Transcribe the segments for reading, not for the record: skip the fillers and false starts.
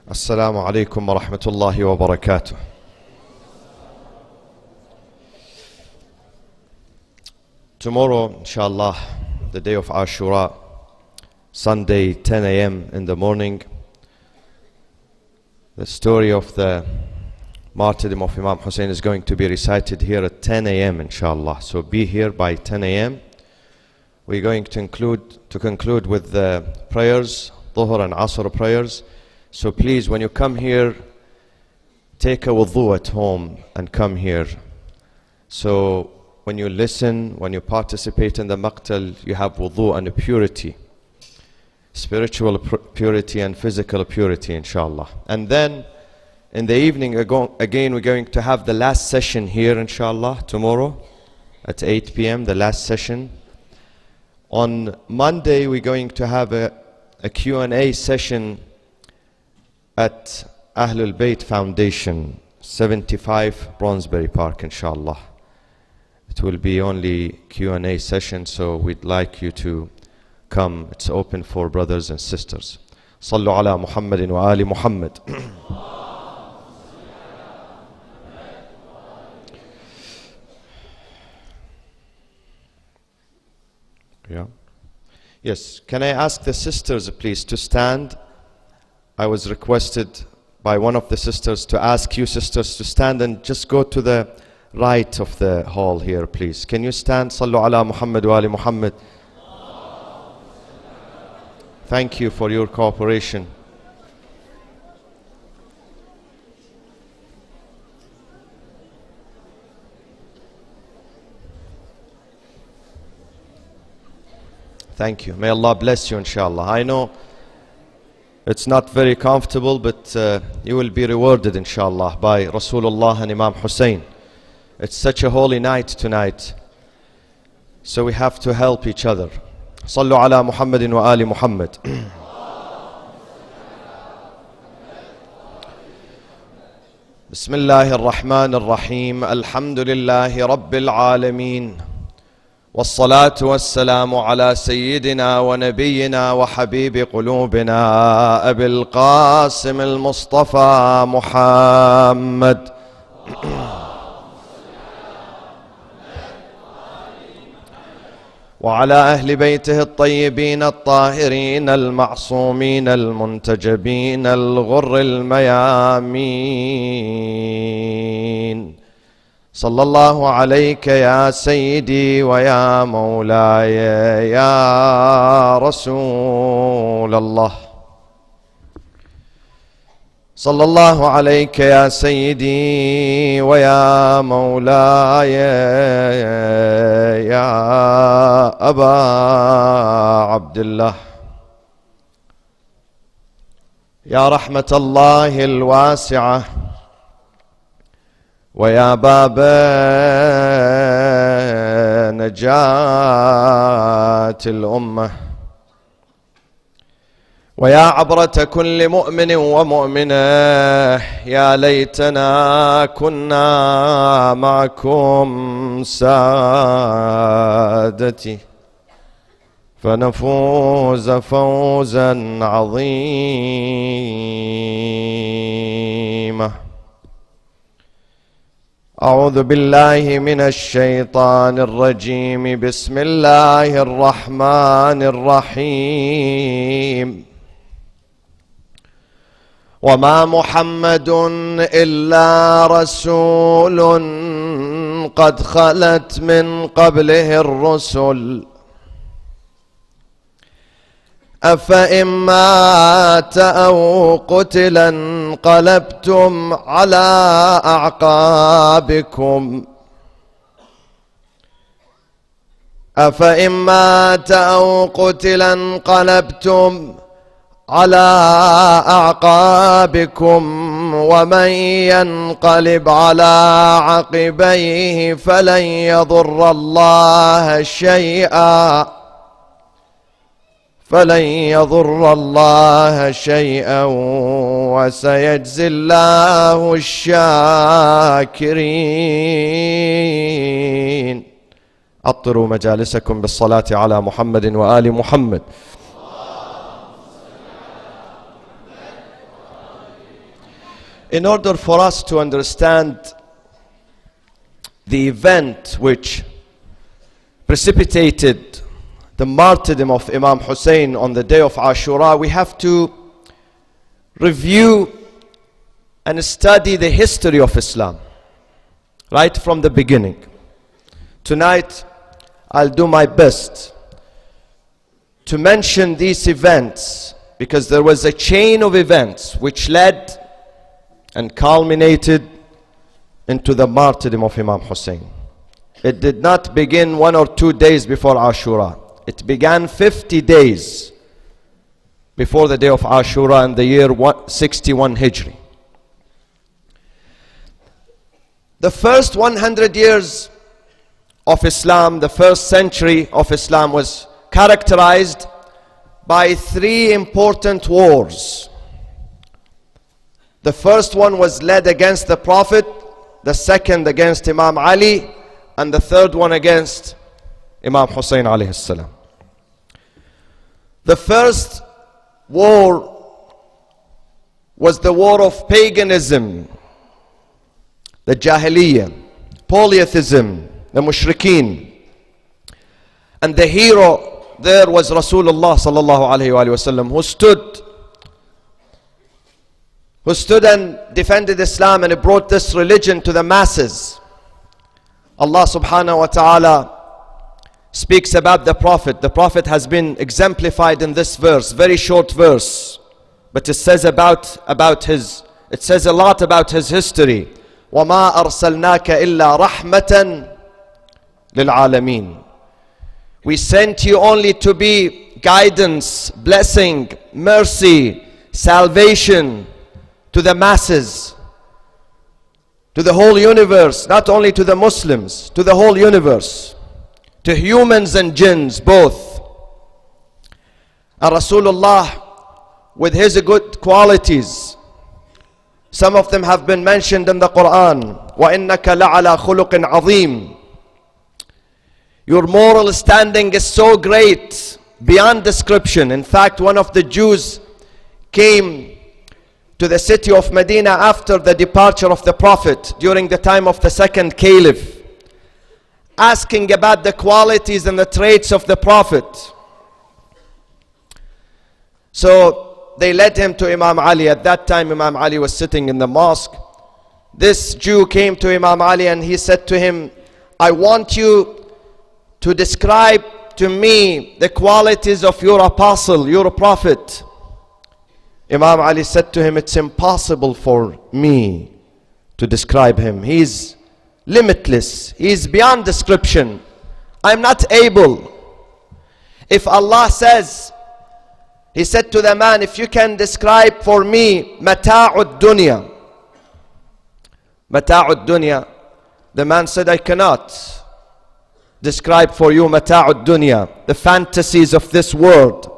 Assalamu alaikum wa rahmatullahi wa barakatuh. Tomorrow, inshallah, the day of Ashura, Sunday, 10 a.m. in the morning, the story of the martyrdom of Imam Hussein is going to be recited here at 10 a.m. inshallah. So be here by 10 a.m. We're going to conclude with the prayers, Dhuhr and Asr prayers. So please, when you come here, take a wudu at home and come here. So when you listen, when you participate in the maqtal, you have wudu and purity, spiritual purity and physical purity, inshallah. And then in the evening, again, we're going to have the last session here, inshallah, tomorrow at 8 p.m., the last session. On Monday, we're going to have a Q&A session at Alulbayt Foundation, 75 Bronsbury Park, inshallah. It will be only Q&A session, so we'd like you to come. It's open for brothers and sisters. Sallu ala Muhammadin wa ali Muhammad. Yeah. Yes, can I ask the sisters, please, to stand? I was requested by one of the sisters to ask you sisters to stand and just go to the right of the hall here, please. Can you stand? Sallu ala Muhammad wa ali Muhammad. Thank you for your cooperation. Thank you. May Allah bless you, inshallah. I know it's not very comfortable, but you will be rewarded, inshallah, by Rasulullah and Imam Hussein. It's such a holy night tonight, so we have to help each other. Sallu ala Muhammadin wa ali Muhammad. Bismillahir Rahmanir Rahim. Alhamdulillahi Rabbil Alameen. والصلاة والسلام على سيدنا ونبينا وحبيب قلوبنا أبي القاسم المصطفى محمد وعلى أهل بيته الطيبين الطاهرين المعصومين المنتجبين الغر الميامين. صلى الله عليك يا سيدي ويا مولاي يا رسول الله. صلى الله عليك يا سيدي ويا مولاي يا أبا عبد الله. يا رحمة الله الواسعة ويا باب نجاة الأمة ويا عبرة كل مؤمن ومؤمنة، يا ليتنا كنا معكم سادتي فنفوز فوزا عظيما. أعوذ بالله من الشيطان الرجيم. بسم الله الرحمن الرحيم. وما محمد إلا رسول قد خلت من قبله الرسل أفإن مات أو قتل انقلبتم على أعقابكم أفإن مات أو قتل انقلبتم على أعقابكم ومن ينقلب على عقبيه فلن يضر الله شيئا وسيجزي الله الشاكرين. أطروا مجالسكم بالصلاة على محمد وآل محمد. In order for us to understand the event which precipitated the martyrdom of Imam Hussein on the day of Ashura, we have to review and study the history of Islam right from the beginning. Tonight I'll do my best to mention these events, because there was a chain of events which led and culminated into the martyrdom of Imam Hussein. It did not begin 1 or 2 days before Ashura. It began 50 days before the day of Ashura in the year 61 Hijri. The first 100 years of Islam, the first century of Islam, was characterized by 3 important wars. The first one was led against the Prophet, the second against Imam Ali, and the third one against Imam Hussein alayhi salam. The first war was the war of paganism, the Jahiliyyah, polytheism, the Mushrikeen. And the hero there was Rasulullah sallallahu alayhi wa sallam, who stood and defended Islam and brought this religion to the masses. Allah subhanahu wa ta'ala speaks about the Prophet. The Prophet has been exemplified in this verse, very short verse, but it says a lot about his history. وَمَا أَرْسَلْنَاكَ إِلَّا رَحْمَةً لِلْعَالَمِينَ. We sent you only to be guidance, blessing, mercy, salvation to the masses, to the whole universe, not only to the Muslims, to the whole universe, to humans and jinns both. And Rasulullah, with his good qualities, some of them have been mentioned in the Quran. وَإِنَّكَ لَعَلَى خُلُقٍ عَظِيمٍ. Your moral standing is so great, beyond description. In fact, one of the Jews came to the city of Medina after the departure of the Prophet during the time of the second Caliph, asking about the qualities and the traits of the Prophet. So they led him to Imam Ali. At that time Imam Ali was sitting in the mosque. This Jew came to Imam Ali and he said to him, I want you to describe to me the qualities of your apostle, your prophet. Imam Ali said to him, it's impossible for me to describe him. He's limitless. He's beyond description. I'm not able. If Allah says, he said to the man, if you can describe for me mata'ud dunya. Mata'ud dunya. The man said, I cannot describe for you mata'ud dunya, the fantasies of this world.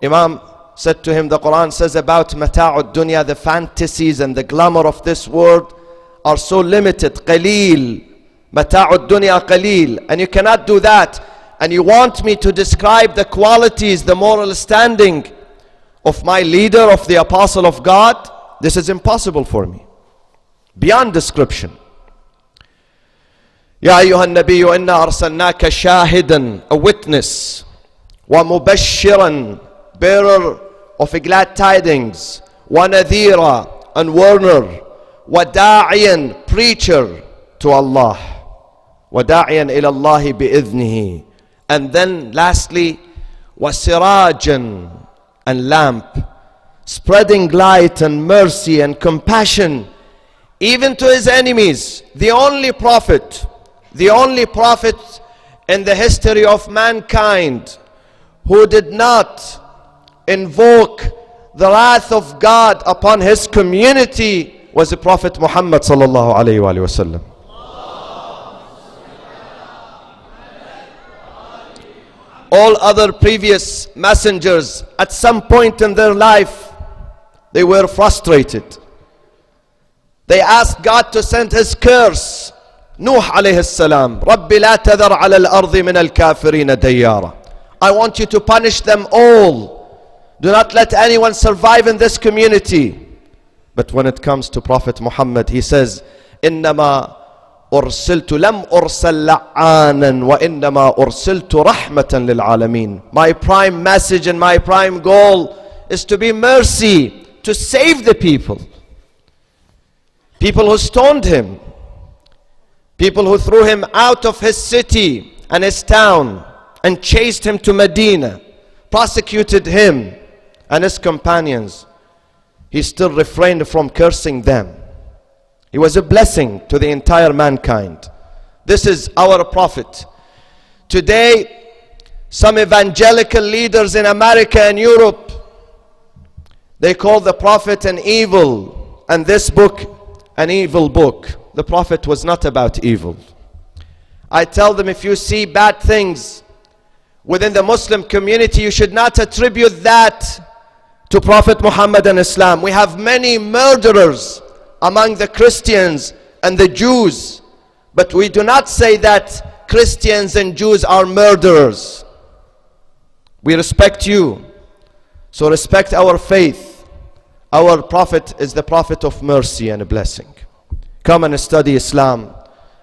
Imam said to him, the Quran says about mata'ud dunya, the fantasies and the glamour of this world are so limited. Qaleel. Mata'ud dunya qaleel. And you cannot do that. And you want me to describe the qualities, the moral standing of my leader, of the apostle of God? This is impossible for me. Beyond description. Ya ayyuhan nabiyyu inna arsalnaka shahidan, a witness, wa mubashiran, bearer of glad tidings, wa nadhira, and warner, wa da'iyan, preacher to Allah, wa da'iyan ila Allahi bi'idhnihi. And then lastly, wa sirajan, and lamp, spreading light and mercy and compassion even to his enemies. The only prophet in the history of mankind who did not invoke the wrath of God upon his community was the Prophet Muhammad sallallahu alayhi wa sallam. All other previous messengers, at some point in their life, they were frustrated. They asked God to send his curse. Nuh alayhi salam, Rabbi la tadhar ala al-ardi min al-kafirina dayyara. I want you to punish them all. Do not let anyone survive in this community. But when it comes to Prophet Muhammad, he says, إِنَّمَا أُرْسِلْتُ لَمْ أُرْسَلْ لَعَّانًا وَإِنَّمَا أُرْسِلْتُ رَحْمَةً لِلْعَالَمِينَ. My prime message and my prime goal is to be mercy, to save the people. People who stoned him, people who threw him out of his city and his town and chased him to Medina, prosecuted him and his companions, he still refrained from cursing them. He was a blessing to the entire mankind. This is our Prophet. Today, some evangelical leaders in America and Europe, they call the Prophet an evil, and this book an evil book. The Prophet was not about evil. I tell them, if you see bad things within the Muslim community, you should not attribute that to Prophet Muhammad and Islam. We have many murderers among the Christians and the Jews, but we do not say that Christians and Jews are murderers. We respect you, so respect our faith. Our Prophet is the Prophet of mercy and blessing. Come and study Islam,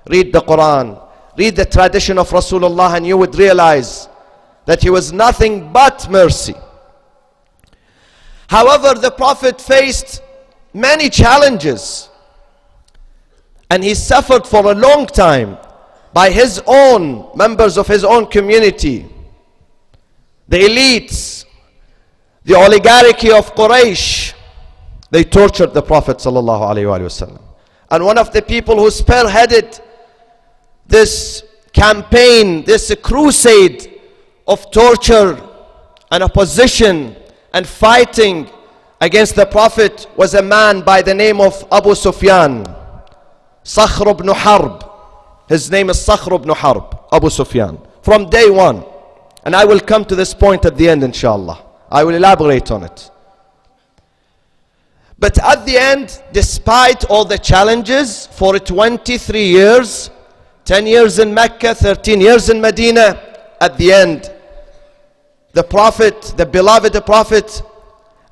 read the Quran, read the tradition of Rasulullah, and you would realize that he was nothing but mercy. However, the Prophet faced many challenges, and he suffered for a long time by his own members of his own community, the elites, the oligarchy of Quraysh. They tortured the Prophet ﷺ. And one of the people who spearheaded this campaign, this crusade of torture and opposition and fighting against the Prophet, was a man by the name of Abu Sufyan, Sakhr ibn Harb. His name is Sakhr ibn Harb, Abu Sufyan, from day one. And I will come to this point at the end, inshallah. I will elaborate on it. But at the end, despite all the challenges, for 23 years, 10 years in Mecca, 13 years in Medina, at the end, the Prophet, the beloved Prophet,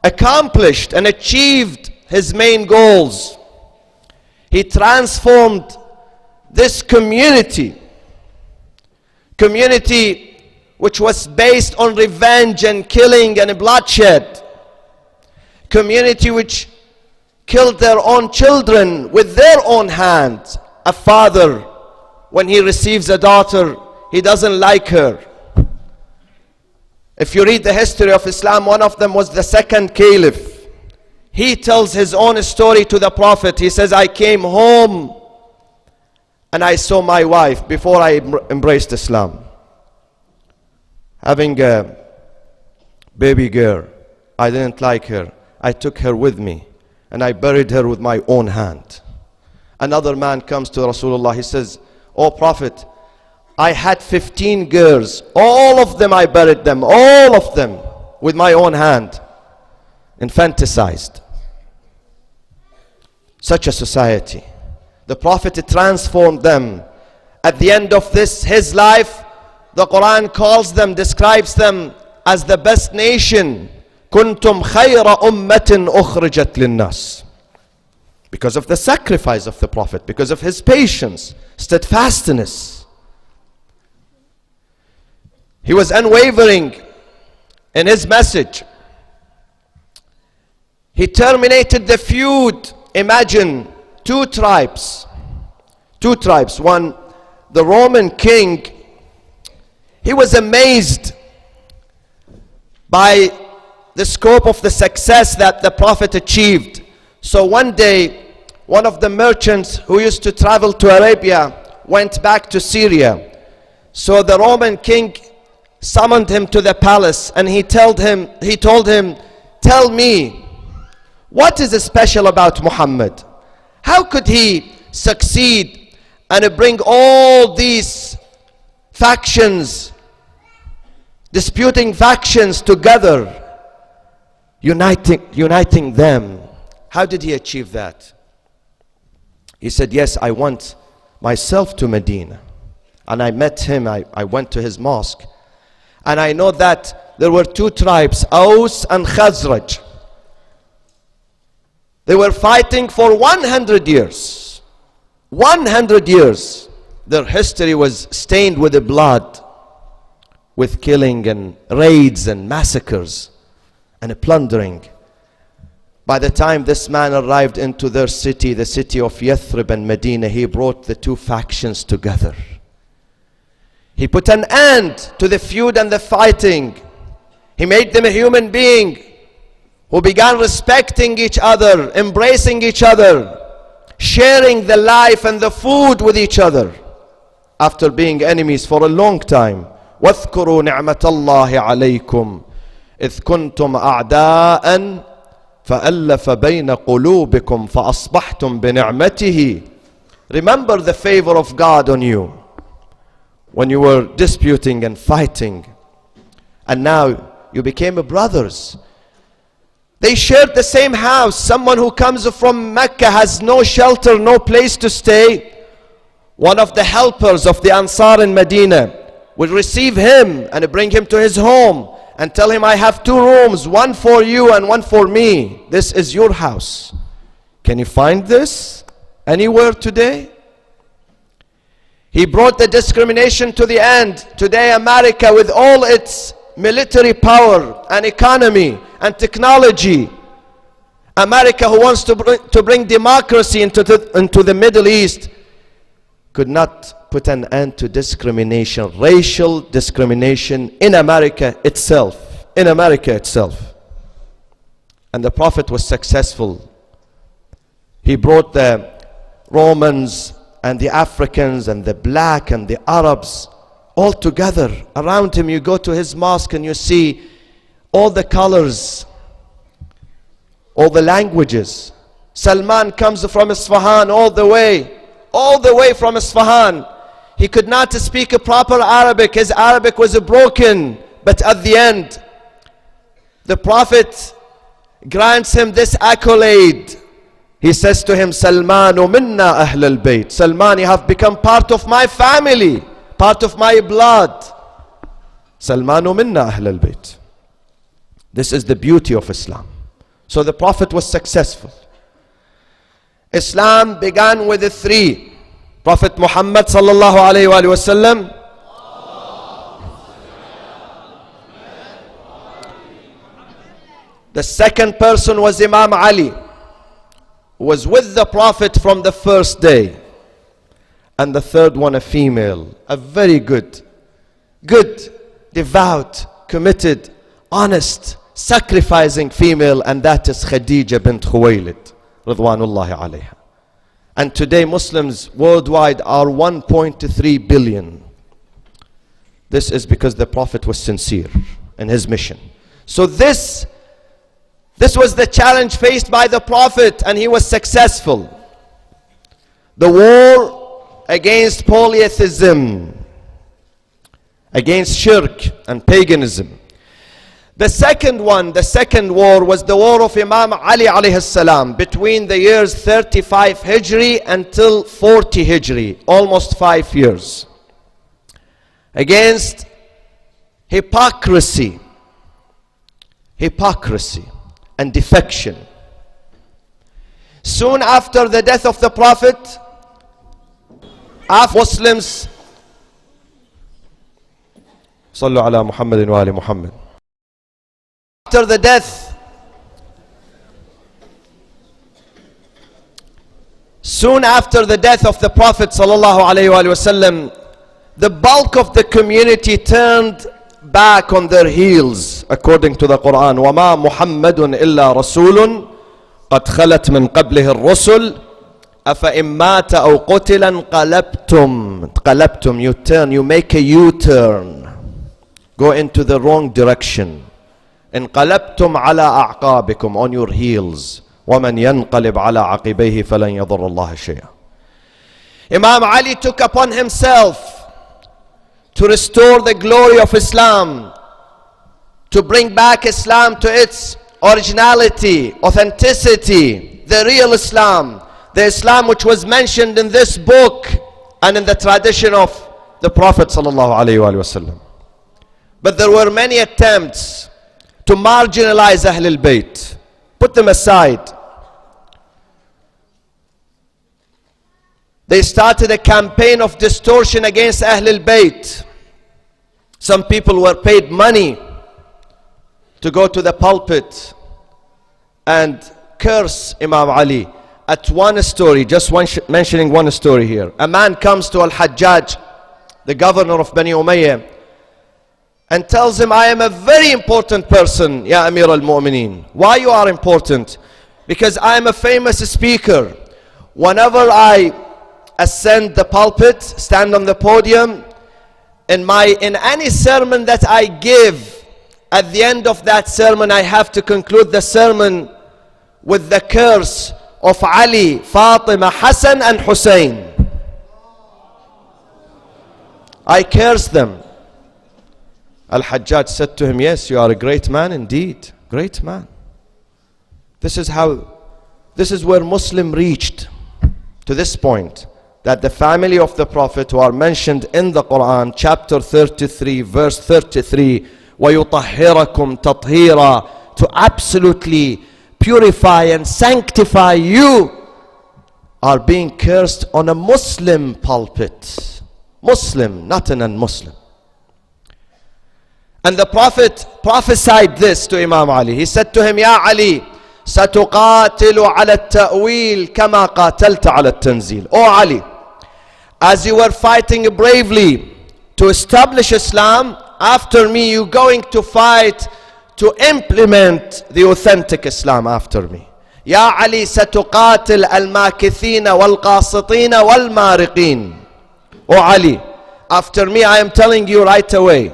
accomplished and achieved his main goals. He transformed this community which was based on revenge and killing and bloodshed, community which killed their own children with their own hands. A father, when he receives a daughter, he doesn't like her. If you read the history of Islam, one of them was the second caliph. He tells his own story to the Prophet. He says, I came home and I saw my wife before I embraced Islam, having a baby girl. I didn't like her. I took her with me and I buried her with my own hand. Another man comes to Rasulullah. He says, "Oh Prophet, I had 15 girls. All of them I buried them. All of them with my own hand. Infanticized." Such a society. The Prophet transformed them. At the end of his life, the Quran calls them, describes them as the best nation. كنتم خير أمة أخرجت للناس. Because of the sacrifice of the Prophet, because of his patience, steadfastness. He was unwavering in his message. He terminated the feud. Imagine two tribes. One, the Roman king, he was amazed by the scope of the success that the Prophet achieved. So one day, one of the merchants who used to travel to Arabia went back to Syria. So the Roman king summoned him to the palace, and he told him, "Tell me, what is special about Muhammad? How could he succeed and bring all these factions, disputing factions together, uniting them? How did he achieve that?" He said, "Yes, I went myself to Medina, and I met him. I went to his mosque, and I know that there were two tribes, Aus and Khazraj. They were fighting for 100 years. 100 years. Their history was stained with the blood, with killing and raids and massacres and plundering. By the time this man arrived into their city, the city of Yathrib and Medina, he brought the two factions together. He put an end to the feud and the fighting. He made them a human being who began respecting each other, embracing each other, sharing the life and the food with each other, after being enemies for a long time. وَاذْكُرُوا نِعْمَةَ اللَّهِ عَلَيْكُمْ إِذْ كُنْتُمْ أَعْدَاءً فَأَلَّفَ بَيْنَ قُلُوبِكُمْ فَأَصْبَحْتُمْ بِنِعْمَتِهِ. Remember the favor of God on you when you were disputing and fighting, and now you became brothers. They shared the same house. Someone who comes from Mecca has no shelter, no place to stay. One of the helpers of the Ansar in Medina would receive him and bring him to his home and tell him, I have two rooms, one for you and one for me. This is your house. Can you find this anywhere today? He brought the discrimination to the end. Today America, with all its military power and economy and technology, America, who wants to bring democracy into the Middle East, could not put an end to discrimination, racial discrimination in America itself. In America itself. And the Prophet was successful. He brought the Romans and the Africans and the black and the Arabs all together around him. You go to his mosque and you see all the colors, all the languages. Salman comes from Isfahan all the way from Isfahan. He could not speak a proper Arabic. His Arabic was broken. But at the end, the Prophet grants him this accolade. He says to him, Salmanu minna ahl al-bayt. Salman, you have become part of my family, part of my blood. Salmanu minna ahl al-bayt. This is the beauty of Islam. So the Prophet was successful. Islam began with the three. Prophet Muhammad sallallahu alayhi wa sallam, the second person was Imam Ali, who was with the Prophet from the first day. And the third one, a female, a very good, devout, committed, honest, sacrificing female, and that is Khadija bint Khuwaylid, Ridwanullahi alayha. And today Muslims worldwide are 1.3 billion. This is because the Prophet was sincere in his mission. So this was the challenge faced by the Prophet, and he was successful. The war against polytheism, against shirk and paganism. The second war was the war of Imam Ali alayhi salam, between the years 35 Hijri until 40 Hijri, almost 5 years. Against hypocrisy and defection. Soon after the death of the Prophet, Muslims, Sallu ala Muhammadin wa ali Muhammad. After the death, soon after the death of the Prophet sallallahu alaihi wasallam, the bulk of the community turned back on their heels, according to the Quran. وَمَا مُحَمَّدٌ إِلَّا رَسُولٌ قَدْ خَلَتْ مِنْ قَبْلِهِ الرُّسُلُ أَفَإِن مَّاتَ أَوْ قُتِلَ انقلبتم. You turn, you make a U-turn, go into the wrong direction. انقلبتم على أعقابكم, on your heels. ومن ينقلب على عقبيه فلن يضر الله شيئا. Imam Ali took upon himself to restore the glory of Islam, to bring back Islam to its originality, authenticity, the real Islam, the Islam which was mentioned in this book and in the tradition of the Prophet sallallahu alaihi wasallam. But there were many attempts to marginalize Ahlul Bayt, put them aside. They started a campaign of distortion against Alulbayt. Some people were paid money to go to the pulpit and curse Imam Ali. At one story, just mentioning one story here. A man comes to Al-Hajjaj, the governor of Bani Umayyah, and tells him, I am a very important person, Ya Amir al-Mu'mineen. Why you are important? Because I am a famous speaker. Whenever I ascend the pulpit, stand on the podium, in any sermon that I give, at the end of that sermon, I have to conclude the sermon with the curse of Ali, Fatima, Hassan and Hussein. I curse them. Al-Hajjaj said to him, yes, you are a great man indeed. Great man. This is where Muslim reached to this point, that the family of the Prophet who are mentioned in the Quran, chapter 33, verse 33, وَيُطَهِّرَكُمْ تَطْهِيرًا, to absolutely purify and sanctify you, are being cursed on a Muslim pulpit. Muslim, not an non-Muslim. And the Prophet prophesied this to Imam Ali. He said to him, Ya Ali, سَتُقَاتِلُ عَلَى التَّأْوِيلِ كَمَا قَاتَلْتَ عَلَى التَّنزِيلِ. O Ali, as you were fighting bravely to establish Islam, after me you're going to fight to implement the authentic Islam after me. Ya Ali, سَتُقَاتِلْ الْمَاكِثِينَ وَالْقَاسِطِينَ وَالْمَارِقِينَ. O Ali, after me I am telling you right away,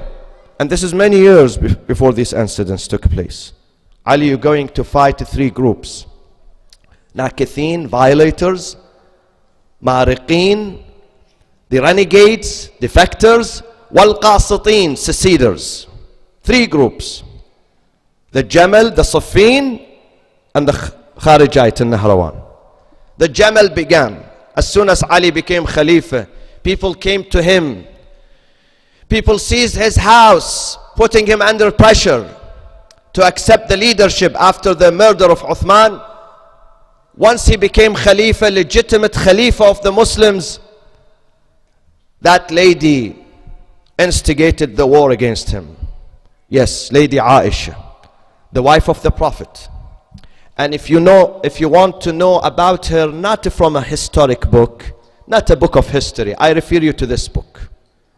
and this is many years before these incidents took place. Ali, you're going to fight three groups. Nakithin, violators. Mariqeen, the renegades, defectors. Wal-Qasitin, seceders. Three groups. The Jamal, the Safin, and the Kharijite in Nahrawan. The Jamal began. As soon as Ali became Khalifa, people came to him. People seized his house, putting him under pressure to accept the leadership after the murder of Uthman. Once he became Khalifa, legitimate Khalifa of the Muslims, that lady instigated the war against him. Yes, Lady Aisha, the wife of the Prophet. And if you want to know about her, not from a historic book, not a book of history, I refer you to this book.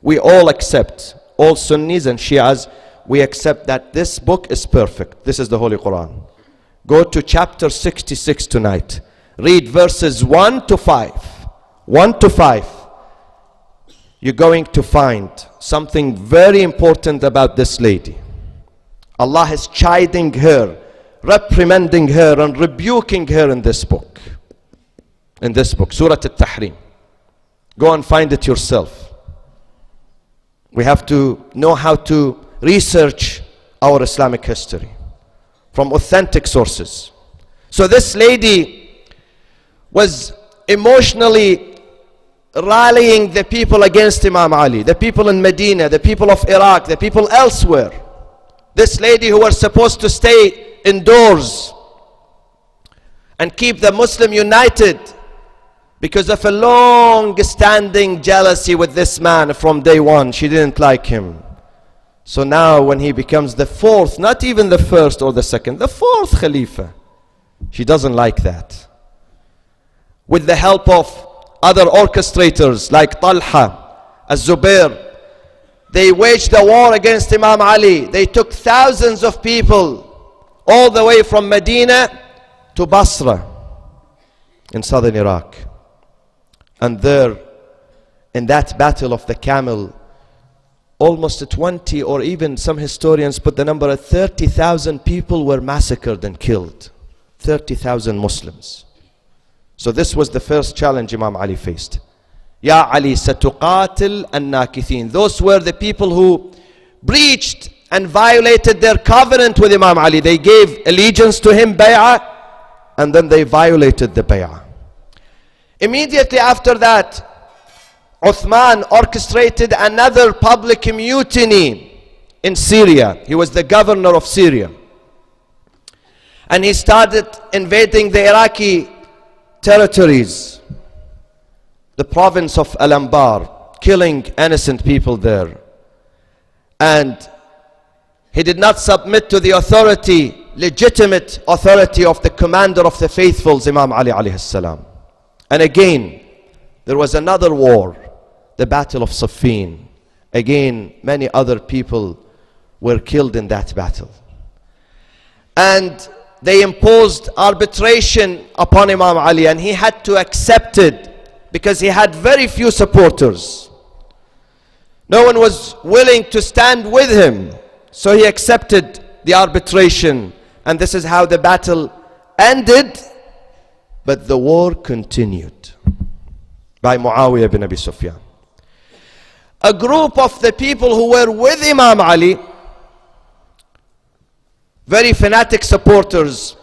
We all accept, all Sunnis and Shias, we accept that this book is perfect. This is the Holy Quran. Go to chapter 66 tonight. Read verses 1 to 5. 1 to 5. You're going to find something very important about this lady. Allah is chiding her, reprimanding her and rebuking her in this book. In this book, Surah Al-Tahrim. Go and find it yourself. We have to know how to research our Islamic history from authentic sources. So this lady was emotionally rallying the people against Imam Ali, the people in Medina, the people of Iraq, the people elsewhere. This lady who was supposed to stay indoors and keep the Muslim united because of a long-standing jealousy with this man from day one. She didn't like him. So now when he becomes the fourth, not even the first or the second, the fourth Khalifa, she doesn't like that. With the help of other orchestrators like Talha, Az-Zubair, they waged a war against Imam Ali. They took thousands of people all the way from Medina to Basra in southern Iraq. And there, in that battle of the camel, almost 20, or even some historians put the number at 30,000 people were massacred and killed. 30,000 Muslims. So this was the first challenge Imam Ali faced. Ya Ali, satuqatil an-nakithin. Those were the people who breached and violated their covenant with Imam Ali. They gave allegiance to him, bay'ah, and then they violated the bay'ah. Immediately after that, Uthman orchestrated another public mutiny in Syria. He was the governor of Syria. And he started invading the Iraqi territories. the province of Al-Anbar, killing innocent people there. And he did not submit to the authority, legitimate authority of the commander of the faithfuls, Imam Ali alayhi salam. And again, there was another war, the Battle of Siffin. Again, many other people were killed in that battle. And they imposed arbitration upon Imam Ali, and he had to accept it because he had very few supporters. No one was willing to stand with him, so he accepted the arbitration, and this is how the battle ended. But the war continued by Muawiyah ibn Abi Sufyan. A group of the people who were with Imam Ali, very fanatic supporters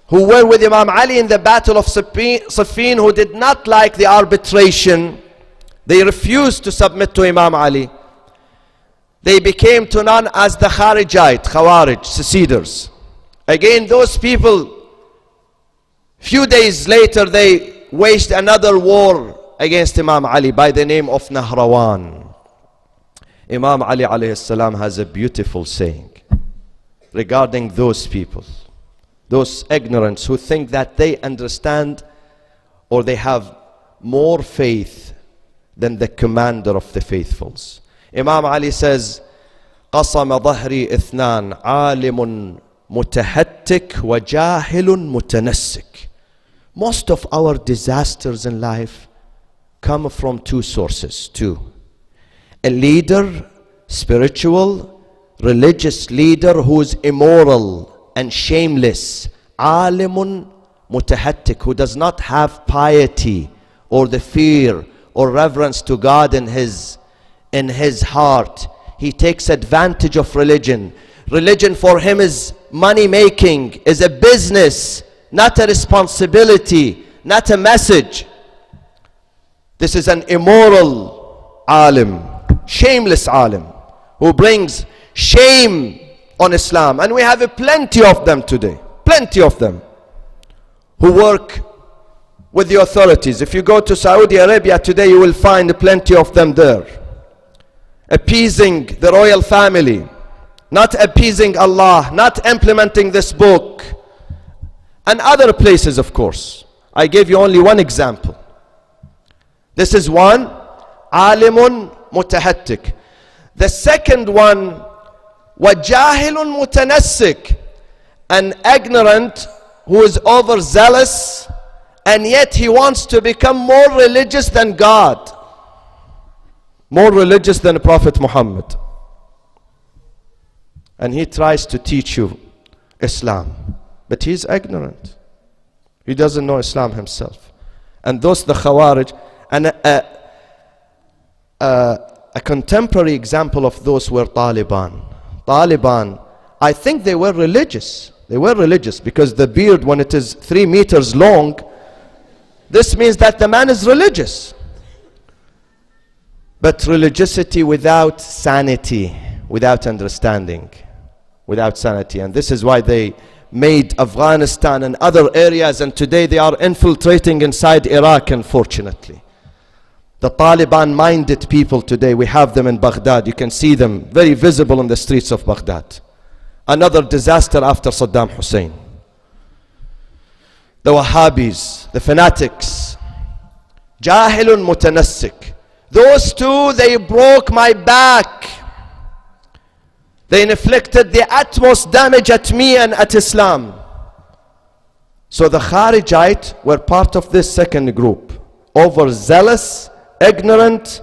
who were with Imam Ali in the battle of Siffin, who did not like the arbitration, they refused to submit to Imam Ali. They became to known as the Khawarij, seceders. Again, those people, few days later, they waged another war against Imam Ali by the name of Nahrawan. Imam Ali alayhi salam has a beautiful saying regarding those people, those ignorants who think that they understand or they have more faith than the commander of the faithfuls. Imam Ali says, قَصَمَ ظَهْرِي إِثْنَانِ عَالِمٌ مُتَهَتِّكٌ وَجَاهِلٌ مُتَنَسِّكٌ. Most of our disasters in life come from two sources, a leader, spiritual, religious leader who is immoral and shameless, alimun mutahattik, who does not have piety or the fear or reverence to God in his heart. He takes advantage of religion. Religion for him is money making, is a business, not a responsibility, not a message. This is an immoral alim, shameless alim, who brings shame on Islam. And we have plenty of them today, plenty of them, who work with the authorities. If you go to Saudi Arabia today, you will find plenty of them there, appeasing the royal family, not appeasing Allah, not implementing this book, and other places, of course. I gave you only one example. This is one, alimun mutahattik. The second one, wajahilun mutanassik, an ignorant who is overzealous, and yet he wants to become more religious than God, more religious than Prophet Muhammad. And he tries to teach you Islam, but he's ignorant. He doesn't know Islam himself. And those, the Khawarij, and a contemporary example of those were Taliban. Taliban, I think they were religious. They were religious because the beard, when it is 3 meters long, this means that the man is religious. But religiosity without sanity, without understanding, without sanity. And this is why they made Afghanistan and other areas, and today they are infiltrating inside Iraq, unfortunately. The Taliban-minded people today, we have them in Baghdad. You can see them very visible in the streets of Baghdad. Another disaster after Saddam Hussein. The Wahhabis, the fanatics, Jahilun Mutanassik. Those two, they broke my back. They inflicted the utmost damage at me and at Islam. So the Kharijite were part of this second group, overzealous, ignorant,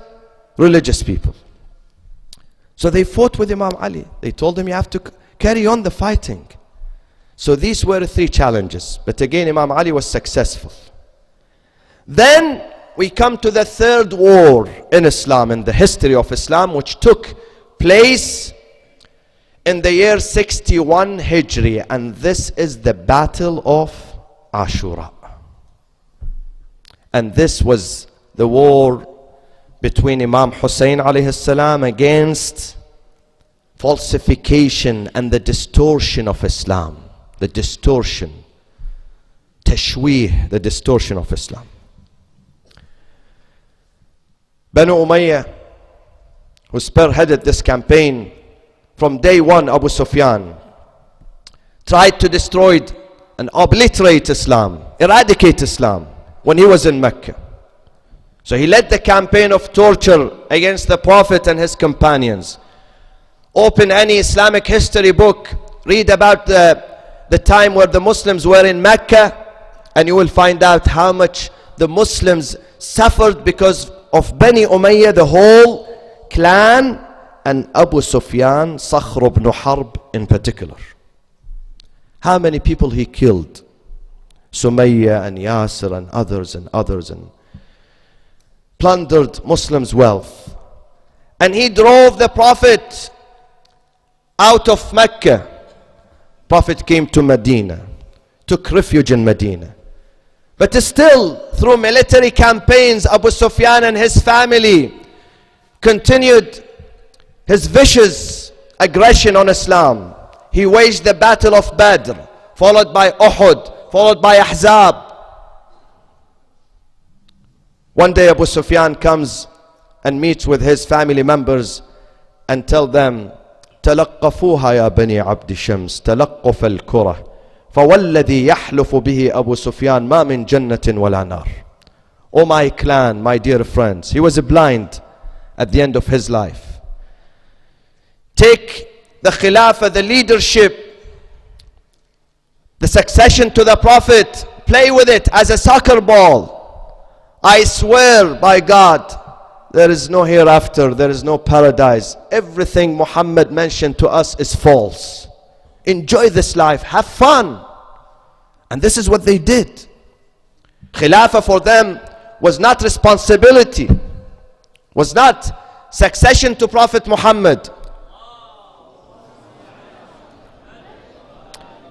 religious people. So they fought with Imam Ali. They told him, you have to carry on the fighting. So these were 3 challenges. But again, Imam Ali was successful. Then we come to the third war in Islam, in the history of Islam, which took place in the year 61 Hijri. And this is the Battle of Ashura. And this was the war between Imam Hussein alayhi salam against falsification and the distortion of Islam. The distortion, tashweeh, the distortion of Islam. Banu Umayyah, who spearheaded this campaign from day one, Abu Sufyan, tried to destroy and obliterate Islam, eradicate Islam when he was in Mecca. So he led the campaign of torture against the Prophet and his companions. Open any Islamic history book, read about the time where the Muslims were in Mecca, and you will find out how much the Muslims suffered because of Bani Umayyah, the whole clan, and Abu Sufyan, Sakhr ibn Harb in particular. How many people he killed? Sumayya and Yasir and others, and plundered Muslims' wealth. And he drove the Prophet out of Mecca. Prophet came to Medina, took refuge in Medina. But still, through military campaigns, Abu Sufyan and his family continued his vicious aggression on Islam. He waged the battle of Badr, followed by Uhud, followed by Ahzab. One day Abu Sufyan comes and meets with his family members and tells them, تلقفوها يا بني عبد شمس تلقف الكرة فوالذي يحلف به أبو سفيان ما من جنة ولا نار. Oh my clan, my dear friends, he was blind at the end of his life. Take the Khilafah, the leadership, the succession to the Prophet, play with it as a soccer ball. I swear by God, there is no hereafter, there is no paradise. Everything Muhammad mentioned to us is false. Enjoy this life, have fun. And this is what they did. Khilafah for them was not responsibility, was not succession to Prophet Muhammad.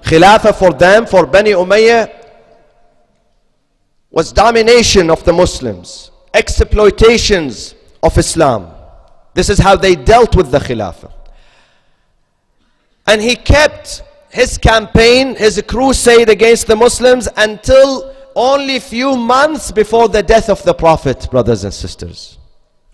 Khilafah for them, for Bani Umayyah, was domination of the Muslims, exploitations of Islam. This is how they dealt with the Khilafah. And he kept his campaign, his crusade against the Muslims until only few months before the death of the Prophet, brothers and sisters.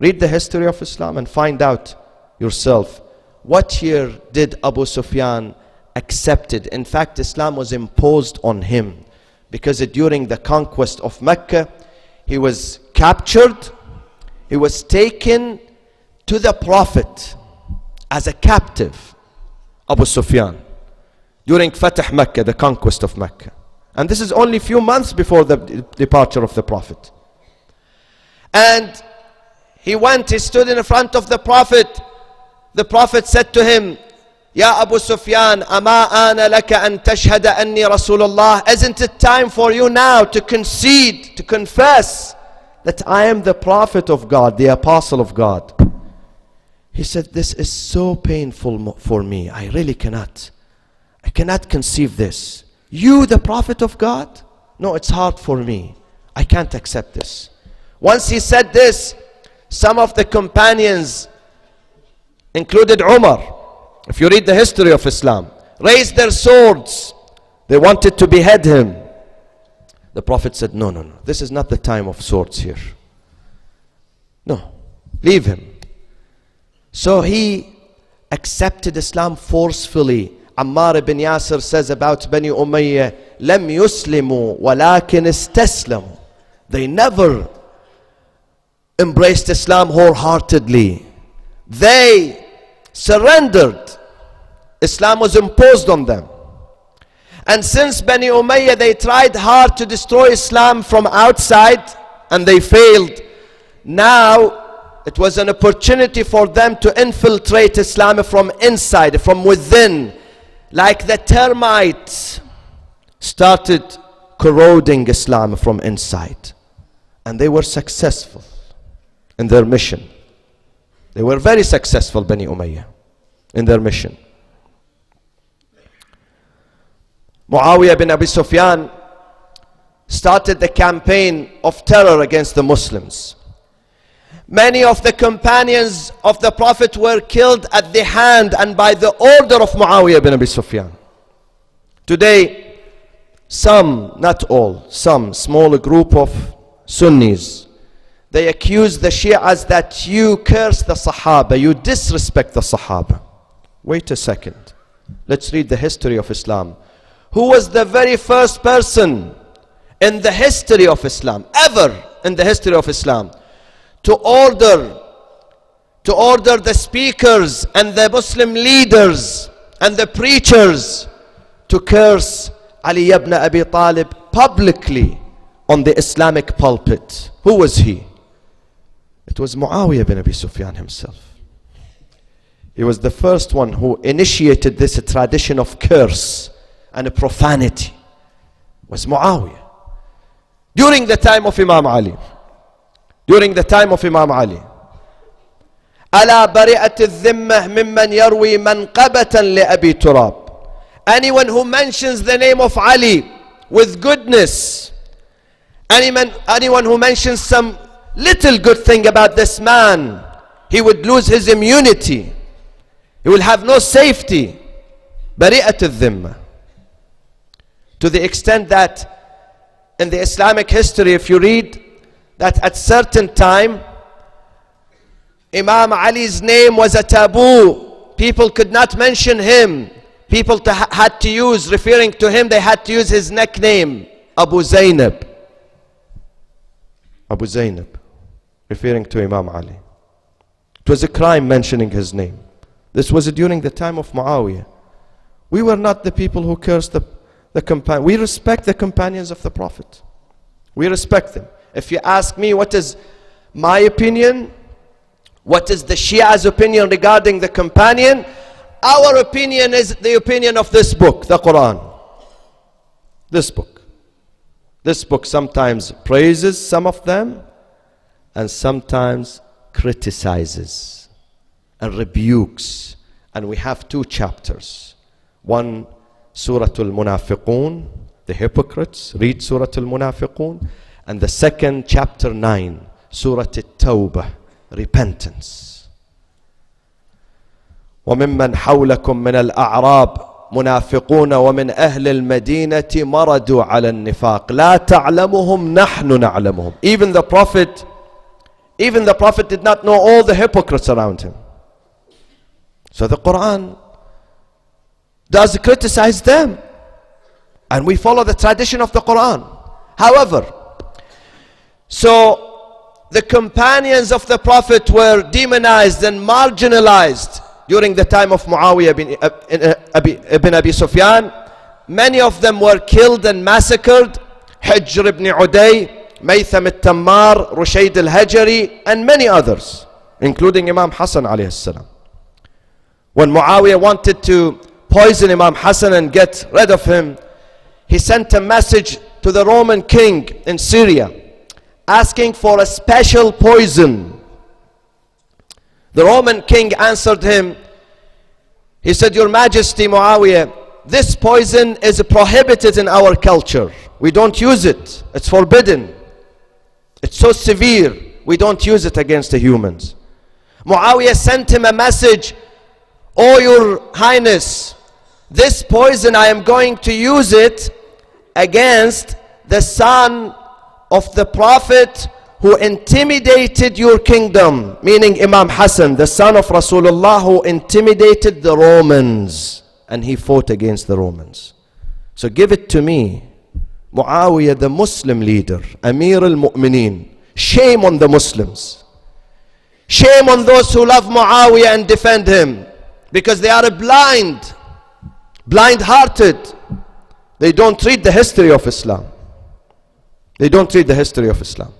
Read the history of Islam and find out yourself. What year did Abu Sufyan accepted? In fact, Islam was imposed on him because during the conquest of Mecca, he was captured, he was taken to the Prophet as a captive, Abu Sufyan, during Fatah Mecca, the conquest of Mecca. And this is only a few months before the departure of the Prophet. And he went, he stood in front of the Prophet. The Prophet said to him, Ya Abu Sufyan, ama ana laka an tashhada anni Rasulullah. Isn't it time for you now to concede, to confess that I am the Prophet of God, the Apostle of God? He said, this is so painful for me. I really cannot. I cannot conceive this. You, the Prophet of God? No, it's hard for me. I can't accept this. Once he said this, some of the companions, included Umar, if you read the history of Islam, raised their swords. They wanted to behead him. The Prophet said, no, no, no. This is not the time of swords here. No, leave him. So he accepted Islam forcefully. Ammar ibn Yasir says about Bani Umayyah, لم يسلموا ولكن استسلموا. They never embraced Islam wholeheartedly. They surrendered. Islam was imposed on them. And since Bani Umayyah, they tried hard to destroy Islam from outside and they failed. Now it was an opportunity for them to infiltrate Islam from inside, from within. Like the termites started corroding Islam from inside. And they were successful in their mission. They were very successful, Bani Umayyah, in their mission. Muawiyah bin Abi Sufyan started the campaign of terror against the Muslims. Many of the companions of the Prophet were killed at the hand and by the order of Muawiyah bin Abi Sufyan. Today, some, not all, some small group of Sunnis, they accuse the Shias that you curse the Sahaba, you disrespect the Sahaba. Wait a second. Let's read the history of Islam. Who was the very first person in the history of Islam, ever in the history of Islam, to order the speakers and the Muslim leaders and the preachers to curse Ali ibn Abi Talib publicly on the Islamic pulpit? Who was he? It was Muawiyah ibn Abi Sufyan himself. He was the first one who initiated this tradition of curse and profanity. It was Muawiyah. During the time of Imam Ali. During the time of Imam Ali. ألا برئت الذمة ممن يروي منقبة لأبي تراب. Anyone who mentions the name of Ali with goodness, anyone who mentions some little good thing about this man, he would lose his immunity. He will have no safety. برئت الذمة. To the extent that in the Islamic history, if you read that at certain time, Imam Ali's name was a taboo. People could not mention him. People had to use, referring to him, they had to use his nickname, Abu Zainab. Abu Zainab, referring to Imam Ali. It was a crime mentioning his name. This was during the time of Muawiyah. We were not the people who cursed the companions. We respect the companions of the Prophet. We respect them. If you ask me what is my opinion, what is the Shia's opinion regarding the companion, our opinion is the opinion of this book, the Quran. This book. This book sometimes praises some of them and sometimes criticizes and rebukes. And we have two chapters. One, Surah Al-Munafiqun, the hypocrites. Read Surah Al-Munafiqun. And the second, chapter 9, Surah At-Tawbah, repentance. وممن حولكم من الأعراب منافقون ومن أهل المدينة مردوا على النفاق لا تعلمهم نحن نعلمهم. Even the Prophet did not know all the hypocrites around him. So the Quran does criticize them, and we follow the tradition of the Quran. However, so the companions of the Prophet were demonized and marginalized during the time of Muawiyah ibn Abi Sufyan. Many of them were killed and massacred. Hijr ibn Uday, Maytham al-Tammar, Rushayd al-Hajari, and many others, including Imam Hassan alayhi salam. When Muawiyah wanted to poison Imam Hassan and get rid of him, he sent a message to the Roman king in Syria asking for a special poison. The Roman king answered him. He said, Your Majesty, Muawiyah, this poison is prohibited in our culture. We don't use it. It's forbidden. It's so severe. We don't use it against the humans. Muawiyah sent him a message. Oh, Your Highness, this poison, I am going to use it against the son of the Prophet who intimidated your kingdom, meaning Imam Hassan, the son of Rasulullah, who intimidated the Romans, and he fought against the Romans. So give it to me. Muawiyah, the Muslim leader, Amir al-Mu'mineen. Shame on the Muslims. Shame on those who love Muawiyah and defend him, because they are blind-hearted. They don't read the history of Islam. They don't read the history of Islam.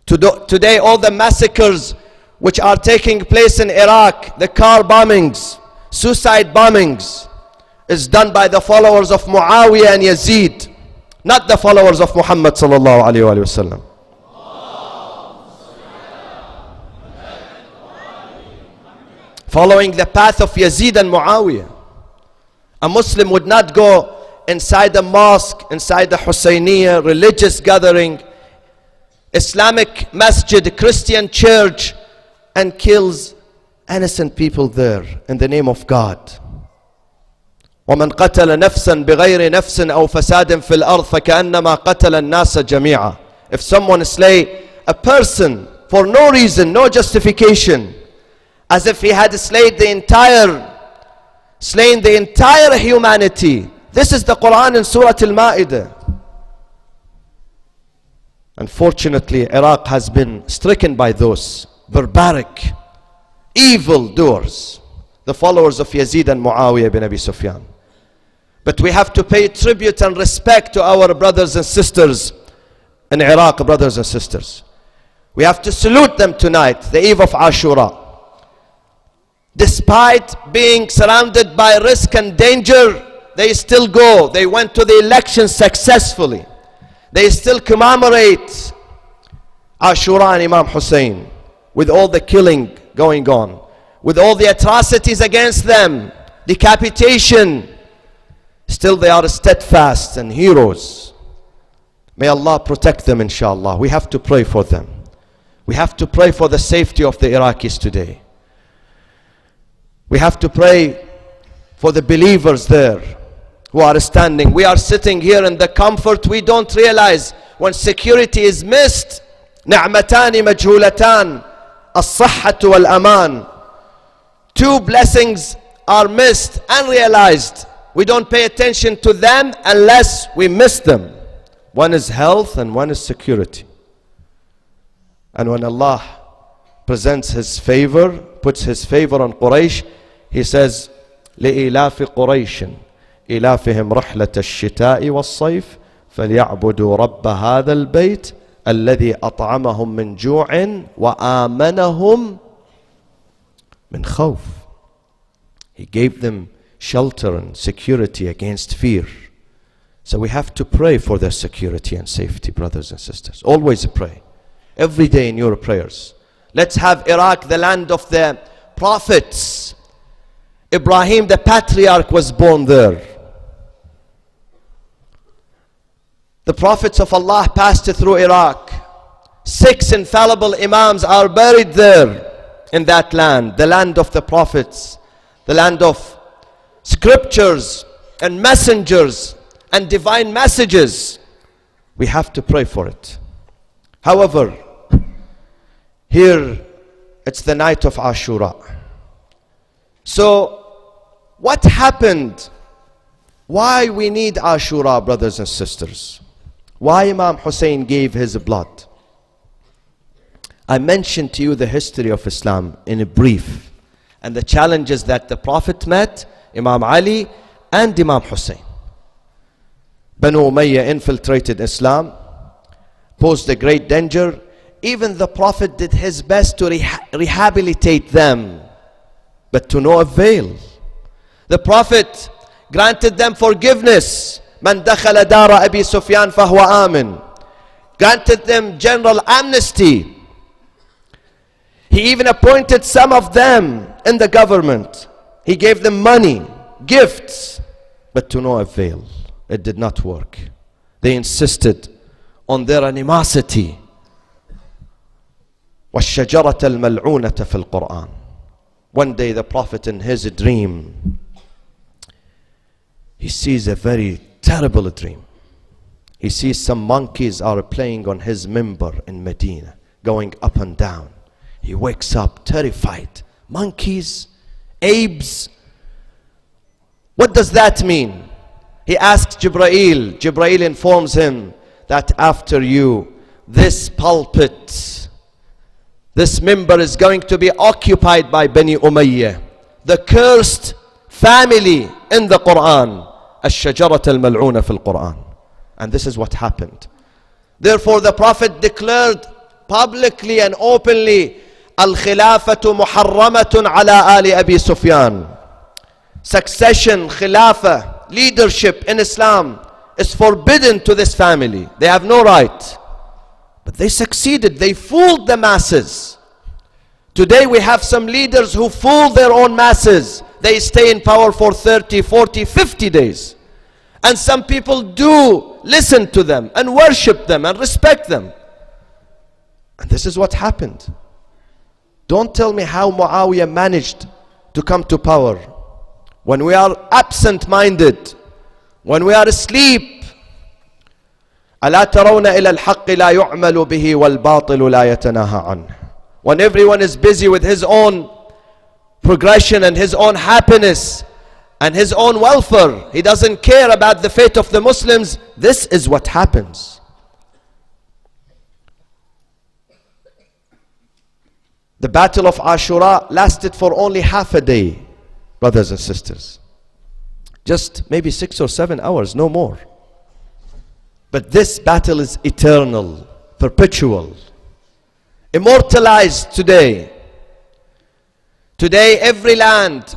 Today, all the massacres which are taking place in Iraq, the car bombings, suicide bombings, is done by the followers of Muawiyah and Yazid, not the followers of Muhammad sallallahu alayhi wa sallam. Following the path of Yazid and Muawiyah. A Muslim would not go inside a mosque, inside a Husayniyah, religious gathering, Islamic masjid, Christian church, and kills innocent people there in the name of God. وَمَنْ قَتَلَ نَفْسًا بِغَيْرِ نَفْسٍ أَوْ فَسَادٍ فِي الْأَرْضِ فَكَأَنَّمَا قَتَلَ النَّاسَ جَمِيعًا. If someone slay a person for no reason, no justification, as if he had slain the entire humanity. This is the Quran in Surah Al-Ma'idah. Unfortunately, Iraq has been stricken by those barbaric, evil doers, the followers of Yazid and Muawiyah bin Abi Sufyan. But we have to pay tribute and respect to our brothers and sisters in Iraq, brothers and sisters. We have to salute them tonight, the eve of Ashura. Despite being surrounded by risk and danger, they still go. They went to the election successfully. They still commemorate Ashura and Imam Hussein, with all the killing going on, with all the atrocities against them, decapitation. Still they are steadfast and heroes. May Allah protect them, inshallah. We have to pray for them. We have to pray for the safety of the Iraqis today. We have to pray for the believers there who are standing. We are sitting here in the comfort. We don't realize when security is missed. نعمتان مجهولتان الصحة والأمان. Two blessings are missed, unrealized. We don't pay attention to them unless we miss them. One is health and one is security. And when Allah presents His favor, puts His favor on Quraysh, He says, لإلاف قريش إلافهم رحلة الشتاء والصيف فليعبدوا رب هذا البيت الذي أطعمهم من جوع وآمنهم من خوف. He gave them shelter and security against fear. So we have to pray for their security and safety, brothers and sisters. Always pray. Every day in your prayers. Let's have Iraq the land of the prophets. Ibrahim the patriarch was born there. The prophets of Allah passed through Iraq. 6 infallible imams are buried there in that land, the land of the prophets, the land of scriptures and messengers and divine messages. We have to pray for it. However, here it's the night of Ashura. So what happened? Why we need Ashura, brothers and sisters? Why Imam Hussein gave his blood? I mentioned to you the history of Islam in a brief, and the challenges that the Prophet met, Imam Ali and Imam Hussein. Banu Umayyah infiltrated Islam, posed a great danger. Even the Prophet did his best to rehabilitate them, but to no avail. The Prophet granted them forgiveness. Man dakhala dara Abi Sufyan fahuwa amin. Granted them general amnesty. He even appointed some of them in the government. He gave them money, gifts, but to no avail. It did not work. They insisted on their animosity. وَالشَّجَرَةَ الْمَلْعُونَةَ فِي الْقُرْآنِ. One day the Prophet in his dream, he sees a very terrible dream. He sees some monkeys are playing on his minbar in Medina, going up and down. He wakes up terrified. Monkeys? Apes? What does that mean? He asks Jibreel. Jibreel informs him that after you, this pulpit, this minbar is going to be occupied by Bani Umayyah, the cursed family in the Quran. الشجرة الملعونة في القرآن. And this is what happened. Therefore the Prophet declared publicly and openly, الخلافة محرمة على آل أبي سفيان. Succession, khilafah, leadership in Islam is forbidden to this family. They have no right. But they succeeded. They fooled the masses. Today we have some leaders who fool their own masses. They stay in power for 30, 40, 50 days. And some people do listen to them and worship them and respect them. And this is what happened. Don't tell me how Muawiyah managed to come to power. When we are absent-minded, when we are asleep, ألا ترون إلى الحق لا يعمل به والباطل لا يتناهى عنه. When everyone is busy with his own progression and his own happiness and his own welfare, he doesn't care about the fate of the Muslims. This is what happens. The battle of Ashura lasted for only half a day, brothers and sisters. Just maybe 6 or 7 hours, no more. But this battle is eternal, perpetual, immortalized today. Today, every land,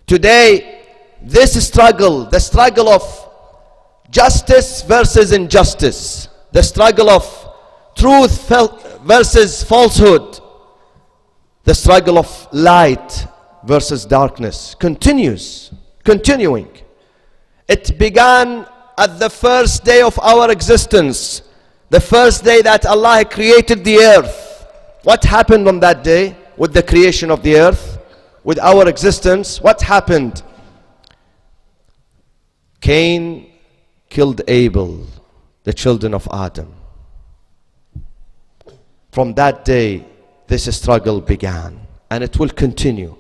today, this struggle, the struggle of justice versus injustice, the struggle of truth versus falsehood, the struggle of light versus darkness continuing. It began at the first day of our existence, the first day that Allah created the earth. What happened on that day with the creation of the earth, with our existence? What happened? Cain killed Abel, the children of Adam. From that day, this struggle began, and it will continue.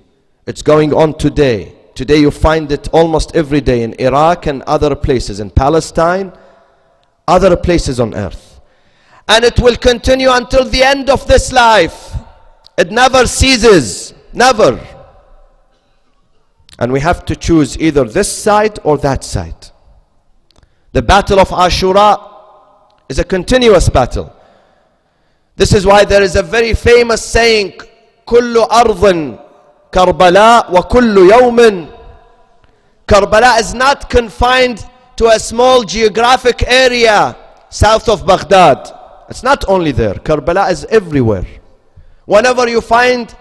It's going on today. Today you find it almost every day in Iraq and other places, in Palestine, other places on earth. And it will continue until the end of this life. It never ceases, never. And we have to choose either this side or that side. The battle of Ashura is a continuous battle. This is why there is a very famous saying, كل أرض كربلاء وكل يوم. Karbala is not confined to a small geographic area south of Baghdad. It's not only there. Karbala is everywhere. Whenever you find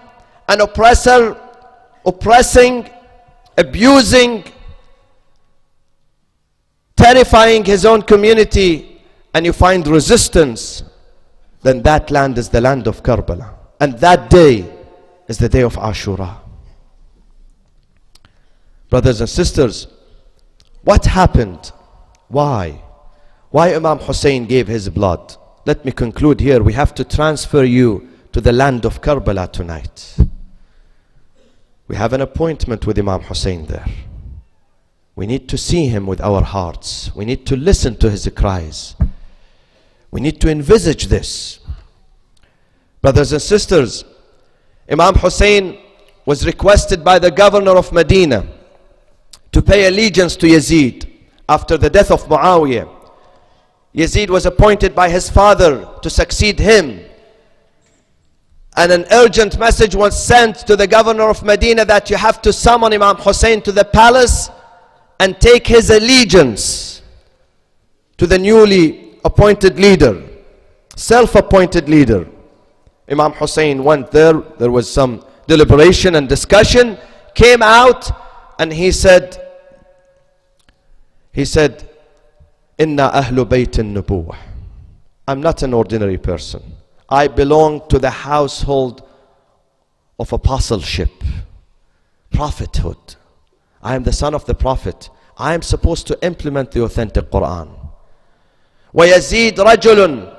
an oppressor oppressing, abusing, terrifying his own community, and you find resistance, then that land is the land of Karbala. And that day is the day of Ashura. Brothers and sisters, what happened? Why? Why Imam Hussein gave his blood? Let me conclude here. We have to transfer you to the land of Karbala tonight. We have an appointment with Imam Hussein there. We need to see him with our hearts. We need to listen to his cries. We need to envisage this. Brothers and sisters, Imam Hussein was requested by the governor of Medina to pay allegiance to Yazid after the death of Muawiyah. Yazid was appointed by his father to succeed him. And an urgent message was sent to the governor of Medina that you have to summon Imam Hussein to the palace and take his allegiance to the newly appointed leader, self-appointed leader. Imam Hussein went there. There was some deliberation and discussion, came out, and he said, Inna ahlu baytin nubuwah. I'm not an ordinary person. I belong to the household of apostleship, prophethood. I am the son of the prophet. I am supposed to implement the authentic Quran. ويزيد رجل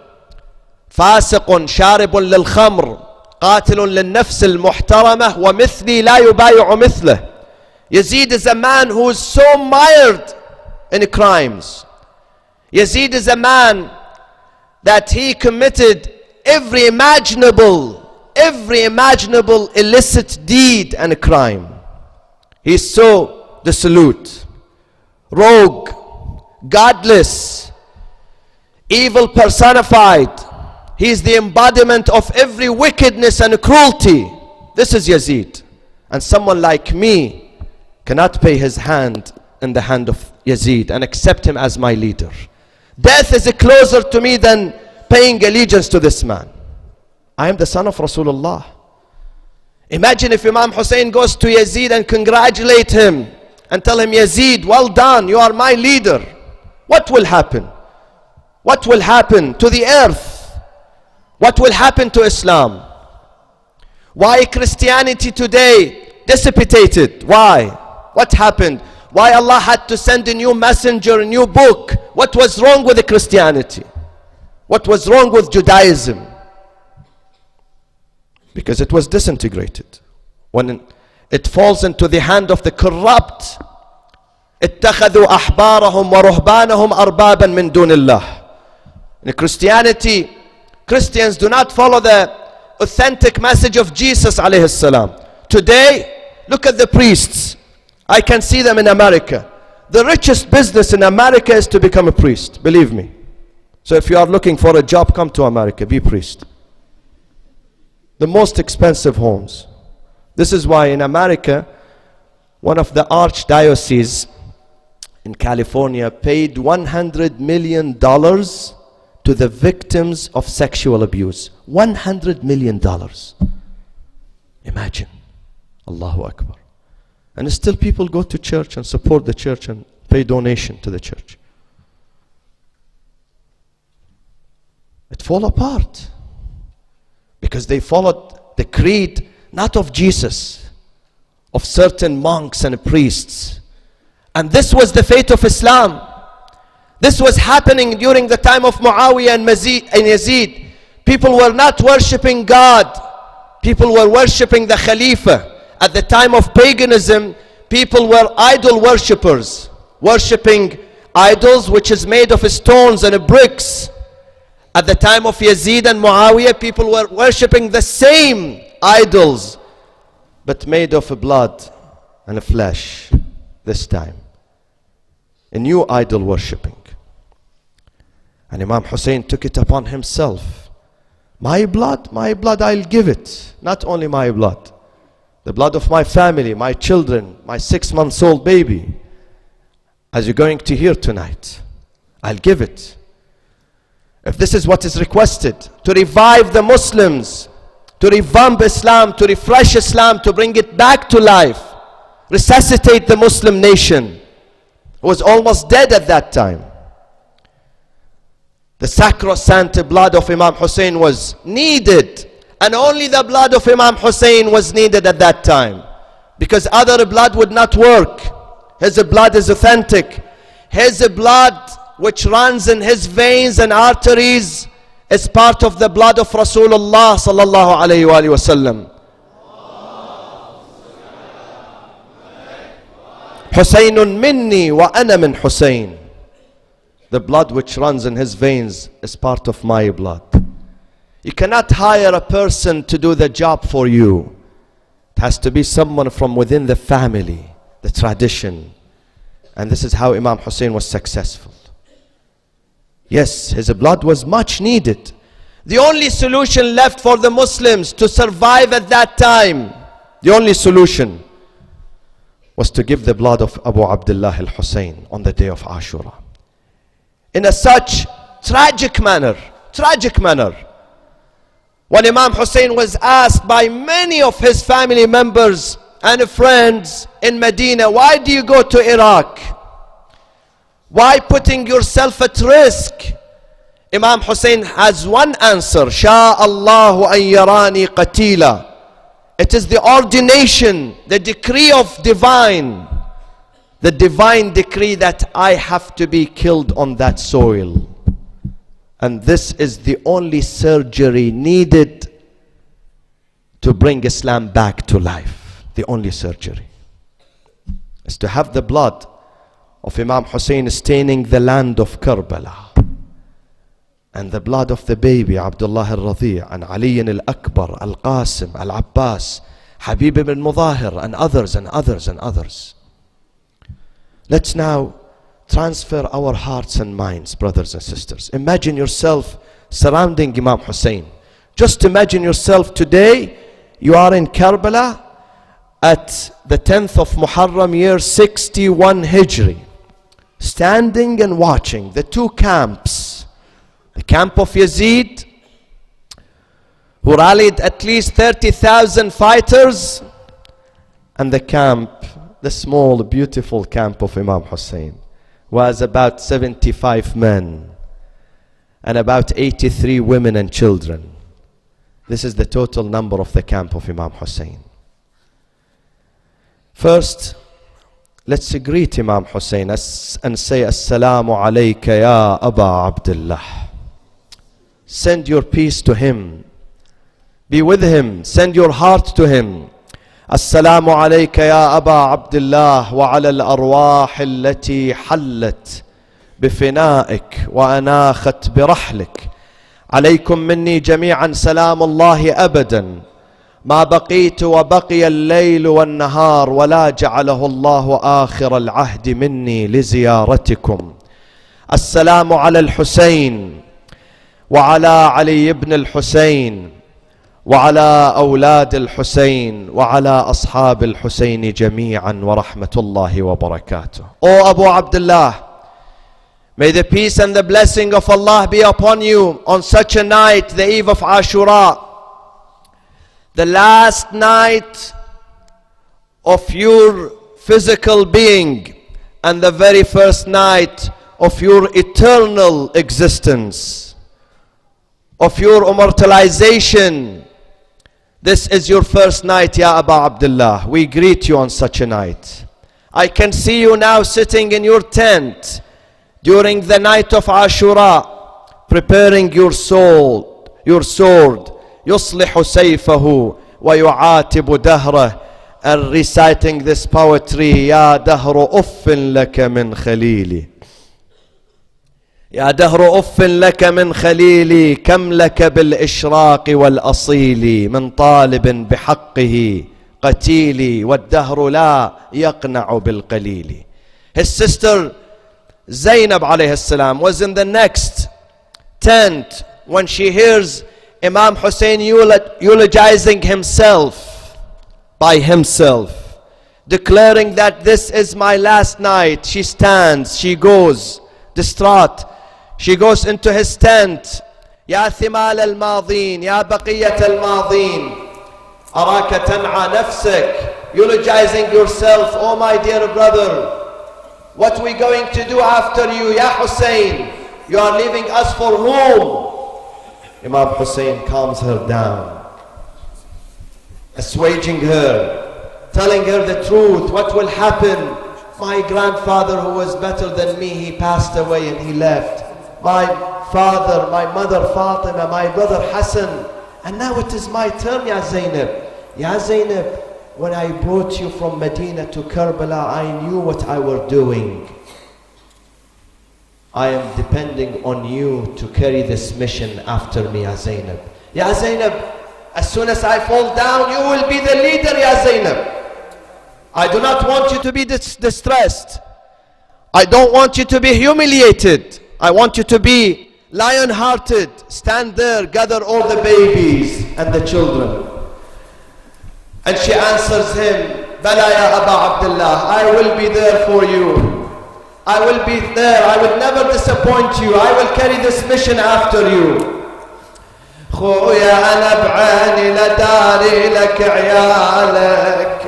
فاسق شارب للخمر قاتل للنفس المحترمة ومثلي لا يبايع مثله. Yazid is a man who is so mired in crimes. Yazid is a man that he committed every imaginable illicit deed and crime. He is so dissolute, rogue, godless, evil personified. He is the embodiment of every wickedness and cruelty. This is Yazid. And someone like me cannot pay his hand in the hand of Yazid and accept him as my leader. Death is closer to me than paying allegiance to this man. I am the son of Rasulullah. Imagine if Imam Hussein goes to Yazid and congratulate him and tell him, Yazid, well done, you are my leader. What will happen? What will happen to the earth? What will happen to Islam? Why Christianity today dissipated? Why? What happened? Why Allah had to send a new messenger, a new book? What was wrong with the Christianity? What was wrong with Judaism? Because it was disintegrated. When it falls into the hand of the corrupt, اتخذوا أحبارهم ورهبانهم أربابا من دون الله. In Christianity, Christians do not follow the authentic message of Jesus alayhi salam. Today, look at the priests. I can see them in America. The richest business in America is to become a priest, believe me. So if you are looking for a job, come to America, be a priest. The most expensive homes. This is why in America, one of the archdioceses in California paid $100 million to the victims of sexual abuse. $100 million. Imagine. Allahu Akbar. And still people go to church and support the church and pay donation to the church. It fall apart. Because they followed the creed, not of Jesus, of certain monks and priests. And this was the fate of Islam. This was happening during the time of Muawiyah and Yazid. People were not worshipping God. People were worshipping the Khalifa. At the time of paganism, people were idol worshippers, worshipping idols which is made of stones and bricks. At the time of Yazid and Muawiyah, people were worshipping the same idols, but made of blood and flesh this time. A new idol worshipping. And Imam Hussein took it upon himself. My blood, I'll give it. Not only my blood. The blood of my family, my children, my 6-month-old baby. As you're going to hear tonight, I'll give it. If this is what is requested, to revive the Muslims, to revamp Islam, to refresh Islam, to bring it back to life, resuscitate the Muslim nation, who was almost dead at that time. The sacrosanct blood of Imam Hussein was needed. And only the blood of Imam Hussein was needed at that time. Because other blood would not work. His blood is authentic. His blood which runs in his veins and arteries is part of the blood of Rasulullah sallallahu alayhi wa sallam. Husaynun minni wa ana min Husayn. The blood which runs in his veins is part of my blood. You cannot hire a person to do the job for you. It has to be someone from within the family, the tradition. And this is how Imam Hussein was successful. Yes, his blood was much needed. The only solution left for the Muslims to survive at that time, the only solution was to give the blood of Abu Abdullah al-Hussein on the day of Ashura. In a such tragic manner. When Imam Hussein was asked by many of his family members and friends in Medina, why do you go to Iraq? Why putting yourself at risk? Imam Hussein has one answer. Sha Allahu an yarani qatila. It is the ordination, the decree of divine. The divine decree that I have to be killed on that soil. And this is the only surgery needed to bring Islam back to life. The only surgery is to have the blood of Imam Hussein staining the land of Karbala, and the blood of the baby Abdullah al-Radi' and Ali al-Akbar, al-Qasim, al-Abbas, Habib ibn Mudahir, and others. Let's now transfer our hearts and minds, brothers and sisters. Imagine yourself surrounding Imam Hussein. Just imagine yourself today, you are in Karbala at the 10th of Muharram, year 61 Hijri, standing and watching the two camps. The camp of Yazid, who rallied at least 30,000 fighters, and the small, beautiful camp of Imam Hussein was about 75 men and about 83 women and children. This is the total number of the camp of Imam Hussein. First, Let's greet Imam Hussein and say, Assalamu alayka ya Aba Abdullah. Send your peace to him. Be with him. Send your heart to him. السلام عليك يا أبا عبد الله وعلى الأرواح التي حلت بفنائك وأناخت برحلك. عليكم مني جميعا سلام الله أبدا ما بقيت وبقي الليل والنهار ولا جعله الله آخر العهد مني لزيارتكم. السلام على الحسين وعلى علي بن الحسين وعلى أولاد الحسين وعلى أصحاب الحسين جميعا ورحمة الله وبركاته. O Abu Abdullah, may the peace and the blessing of Allah be upon you on such a night, the eve of Ashura, the last night of your physical being and the very first night of your eternal existence, of your immortalization. This is your first night, Ya Aba Abdullah. We greet you on such a night. I can see you now sitting in your tent during the night of Ashura, preparing your sword, يصلح سيفه ويعاتب دهره, and reciting this poetry, يا دهر أف لك من خليلي, يا دهر أف لك من خليلي, كم لك بالإشراق والأصيل, من طالب بحقه قتيلي, والدهر لا يقنع بالقليل. His sister Zainab alayhi salam was in the next tent when she hears Imam Hussein eulogizing himself by himself, declaring that this is my last night. She stands, she goes distraught. She goes into his tent. يا ثمال الماضين يا بقية الماضين أراك تنعى نفسك, eulogizing yourself. Oh my dear brother, what are we going to do after you? Ya Hussein, you are leaving us for whom? Imam Hussein calms her down, assuaging her, telling her the truth, what will happen. My grandfather, who was better than me, he passed away and he left. My father, my mother Fatima, my brother Hassan, and now it is my turn, Ya Zainab. Ya Zainab, when I brought you from Medina to Karbala, I knew what I were doing. I am depending on you to carry this mission after me, Ya Zainab. Ya Zainab, as soon as I fall down, you will be the leader, Ya Zainab. I do not want you to be distressed. I don't want you to be humiliated. I want you to be lion-hearted. Stand there, gather all the babies and the children. And she answers him, Bala ya Aba Abdullah, I will be there for you. I will be there. I will never disappoint you. I will carry this mission after you. خويا أنا بعيني لداري لك عيالك,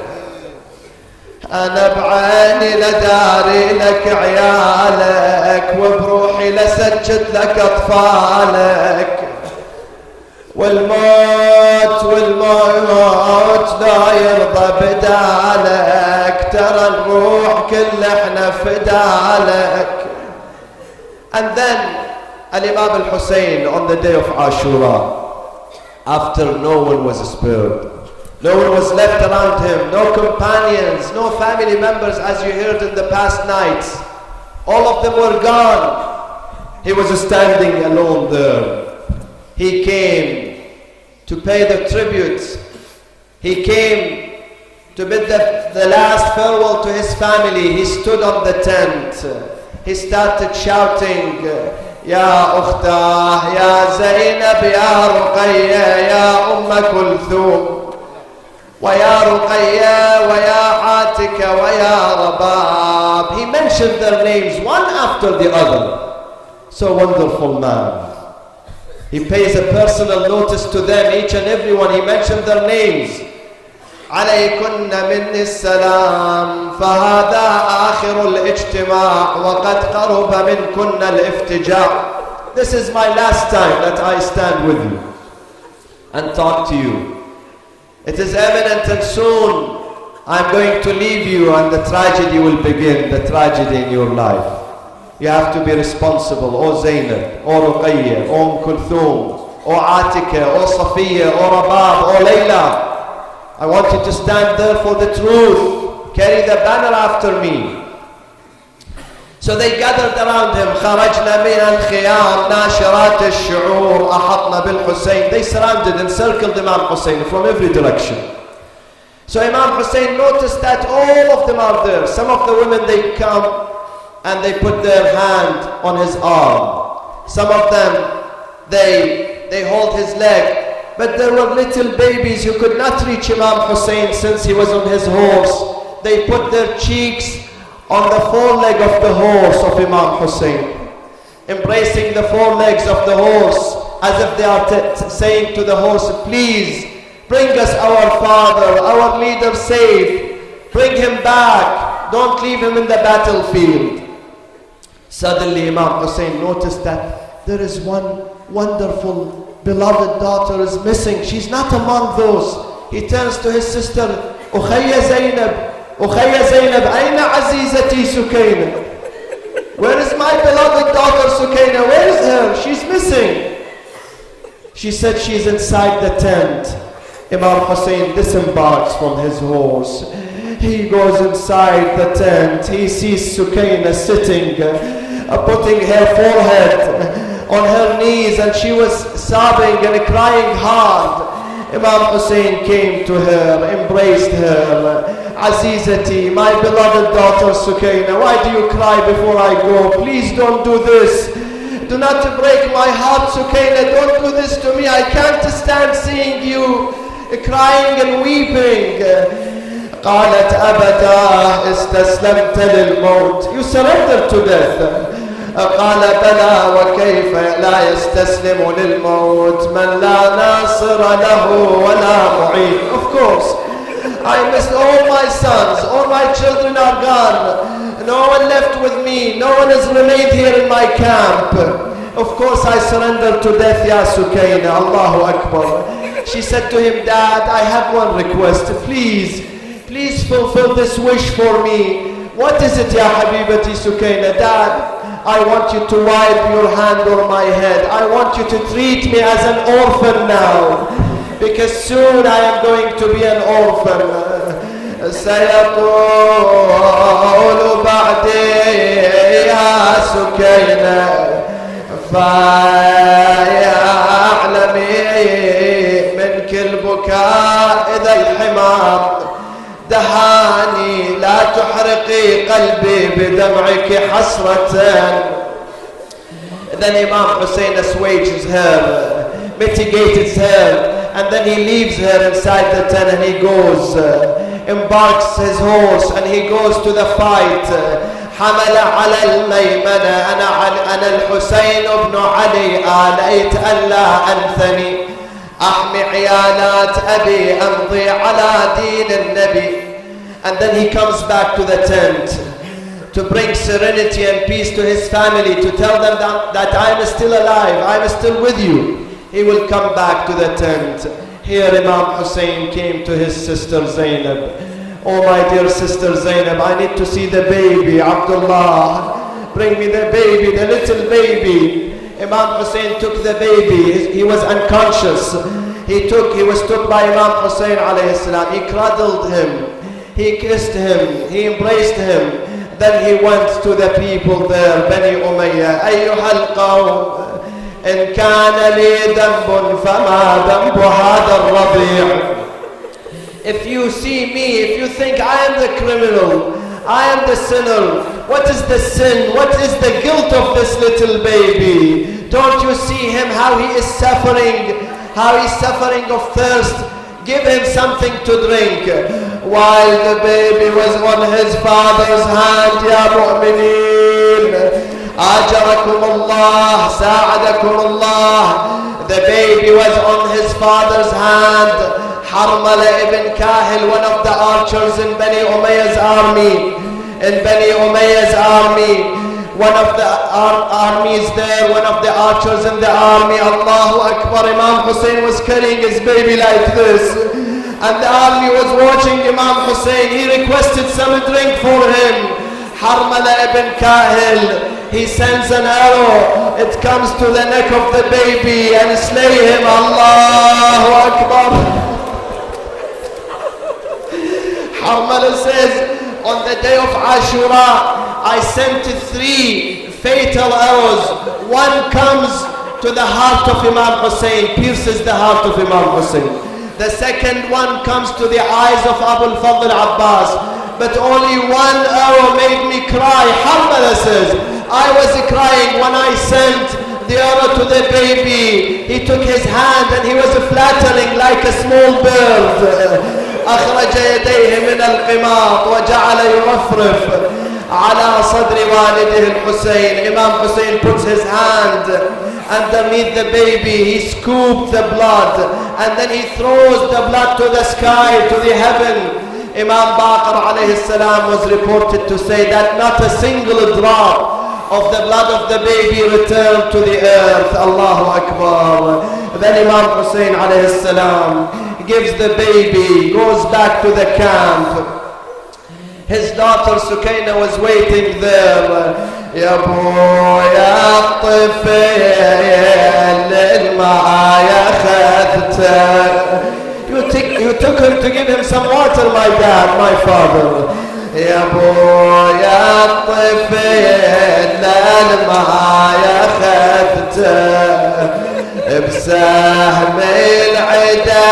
أنا بعيني لداري لك عيالك, وبروحي لسجد لك أطفالك, والموت لا يرضى بدالك, ترى الروح كل احنا فدالك. And then Al-Imam al-Hussein on the day of Ashura, after no one was spared, no one was left around him, no companions, no family members, as you heard in the past nights, all of them were gone. He was standing alone there. He came to pay the tribute. He came to bid the last farewell to his family. He stood on the tent. He started shouting, يا أختاه يا زينب يا رقية يا أم كلثوم ويا رقية ويا عاتكة ويا رباب. He mentioned their names one after the other. So wonderful man. He pays a personal notice to them, each and every one. He mentioned their names. عليكن مني السلام فهذا آخر الاجتماع وقد قرب منكن الافتجاع. This is my last time that I stand with you and talk to you. It is imminent and soon I'm going to leave you and the tragedy will begin, the tragedy in your life. You have to be responsible, O Zainab, O Ruqayya, O Kulthum, O Atika, O Safiya, O Rabab, O Layla. I want you to stand there for the truth. Carry the banner after me. So they gathered around him. خرجنا من الخيام ناشرات الشعور أحطنا بالحسين. They surrounded and circled Imam Hussein from every direction. So Imam Hussein noticed that all of them are there. Some of the women, they come and they put their hand on his arm. Some of them, they hold his leg. But there were little babies who could not reach Imam Hussein since he was on his horse. They put their cheeks on the foreleg of the horse of Imam Hussein, embracing the forelegs of the horse as if they are saying to the horse, please bring us our father, our leader safe, bring him back, don't leave him in the battlefield. Suddenly Imam Hussein noticed that there is one wonderful beloved daughter is missing. She's not among those. He turns to his sister, Ukhayya Zainab, Ukhayya Zainab, Aina Azizati Sukayna. Where is my beloved daughter Sukayna? Where is her? She's missing. She said she's inside the tent. Imam Hussein disembarks from his horse. He goes inside the tent. He sees Sukayna sitting, putting her forehead on her knees, and she was sobbing and crying hard. Imam Hussein came to her, embraced her. Azizati, my beloved daughter Sukayna, why do you cry before I go? Please don't do this. Do not break my heart, Sukayna. Don't do this to me. I can't stand seeing you crying and weeping. قالت أبدا استسلمت للموت. You surrendered to death. قال بلى وكيف لا يستسلم للموت من لا ناصر له ولا معين. Of course, I missed all my sons, all my children are gone. No one left with me, no one has remained here in my camp. Of course I surrendered to death, Ya Sukayna. Allahu Akbar. She said to him, Dad, I have one request. Please fulfill this wish for me. What is it, Ya Habibati Sukayna? Dad, I want you to wipe your hand on my head. I want you to treat me as an orphan now, because soon I am going to be an orphan. سيطول بعدي يا سكينة فيعلمي منك البكاء إذا الحمار دهاني لا تحرقي قلبي بدمعك حسرة. Then Imam Hussein assuages her, mitigates her, and then he leaves her inside the tent and he goes, embarks his horse and he goes to the fight. حمل على الميمنة أنا الحسين بن علي آليت ألا أنثني أحمي عيالات أبي أمضي على دين النبي. And then he comes back to the tent to bring serenity and peace to his family, to tell them that I am still alive, I am still with you. He will come back to the tent. Here Imam Hussein came to his sister Zainab. Oh my dear sister Zainab, I need to see the baby, Abdullah. Bring me the baby, the little baby. Imam Hussein took the baby. He was unconscious. He was took by Imam Hussein alayhi salam. He cradled him. He kissed him. He embraced him. Then he went to the people there, Bani Umayyah. أيها القوم إن كان لي ذنب فما ذنب هذا الرضيع. If you see me, if you think I am the criminal, I am the sinner, what is the sin? What is the guilt of this little baby? Don't you see him, how he is suffering? How he is suffering of thirst? Give him something to drink. While the baby was on his father's hand, Ya mu'mineen, Ajarakum Allah, Sa'adakum Allah. The baby was on his father's hand. Harmala ibn Kahil, one of the archers in Bani Umayyah's army. One of the armies there, one of the archers in the army. Allahu Akbar. Imam Hussein was carrying his baby like this. and the army was watching Imam Hussein. He requested some drink for him. Harmala ibn Kahil, he sends an arrow. It comes to the neck of the baby and slay him. Allahu Akbar. Harmala says, on the day of Ashura, I sent 3 fatal arrows. One comes to the heart of Imam Hussein, pierces the heart of Imam Hussein. The second one comes to the eyes of Abu al-Fadl Abbas. But only one arrow made me cry. Harmala says, I was crying when I sent the arrow to the baby. He took his hand and he was flattering like a small bird. أخرج يديه من القماط وجعل يرفرف على صدر والده الحسين. Imam Hussein puts his hand underneath the baby. He scooped the blood and then he throws the blood to the sky, to the heaven. Imam Baqir alayhi salam was reported to say that not a single drop of the blood of the baby returned to the earth. Allahu Akbar. Then Imam Hussein alayhi salam gives the baby, goes back to the camp. His daughter Sukaina was waiting there. يا بويا الطفل المعايا خذته. You took him to give him some water, my dad, my father. يا بويا الطفل المعايا خذته. بسهم العدا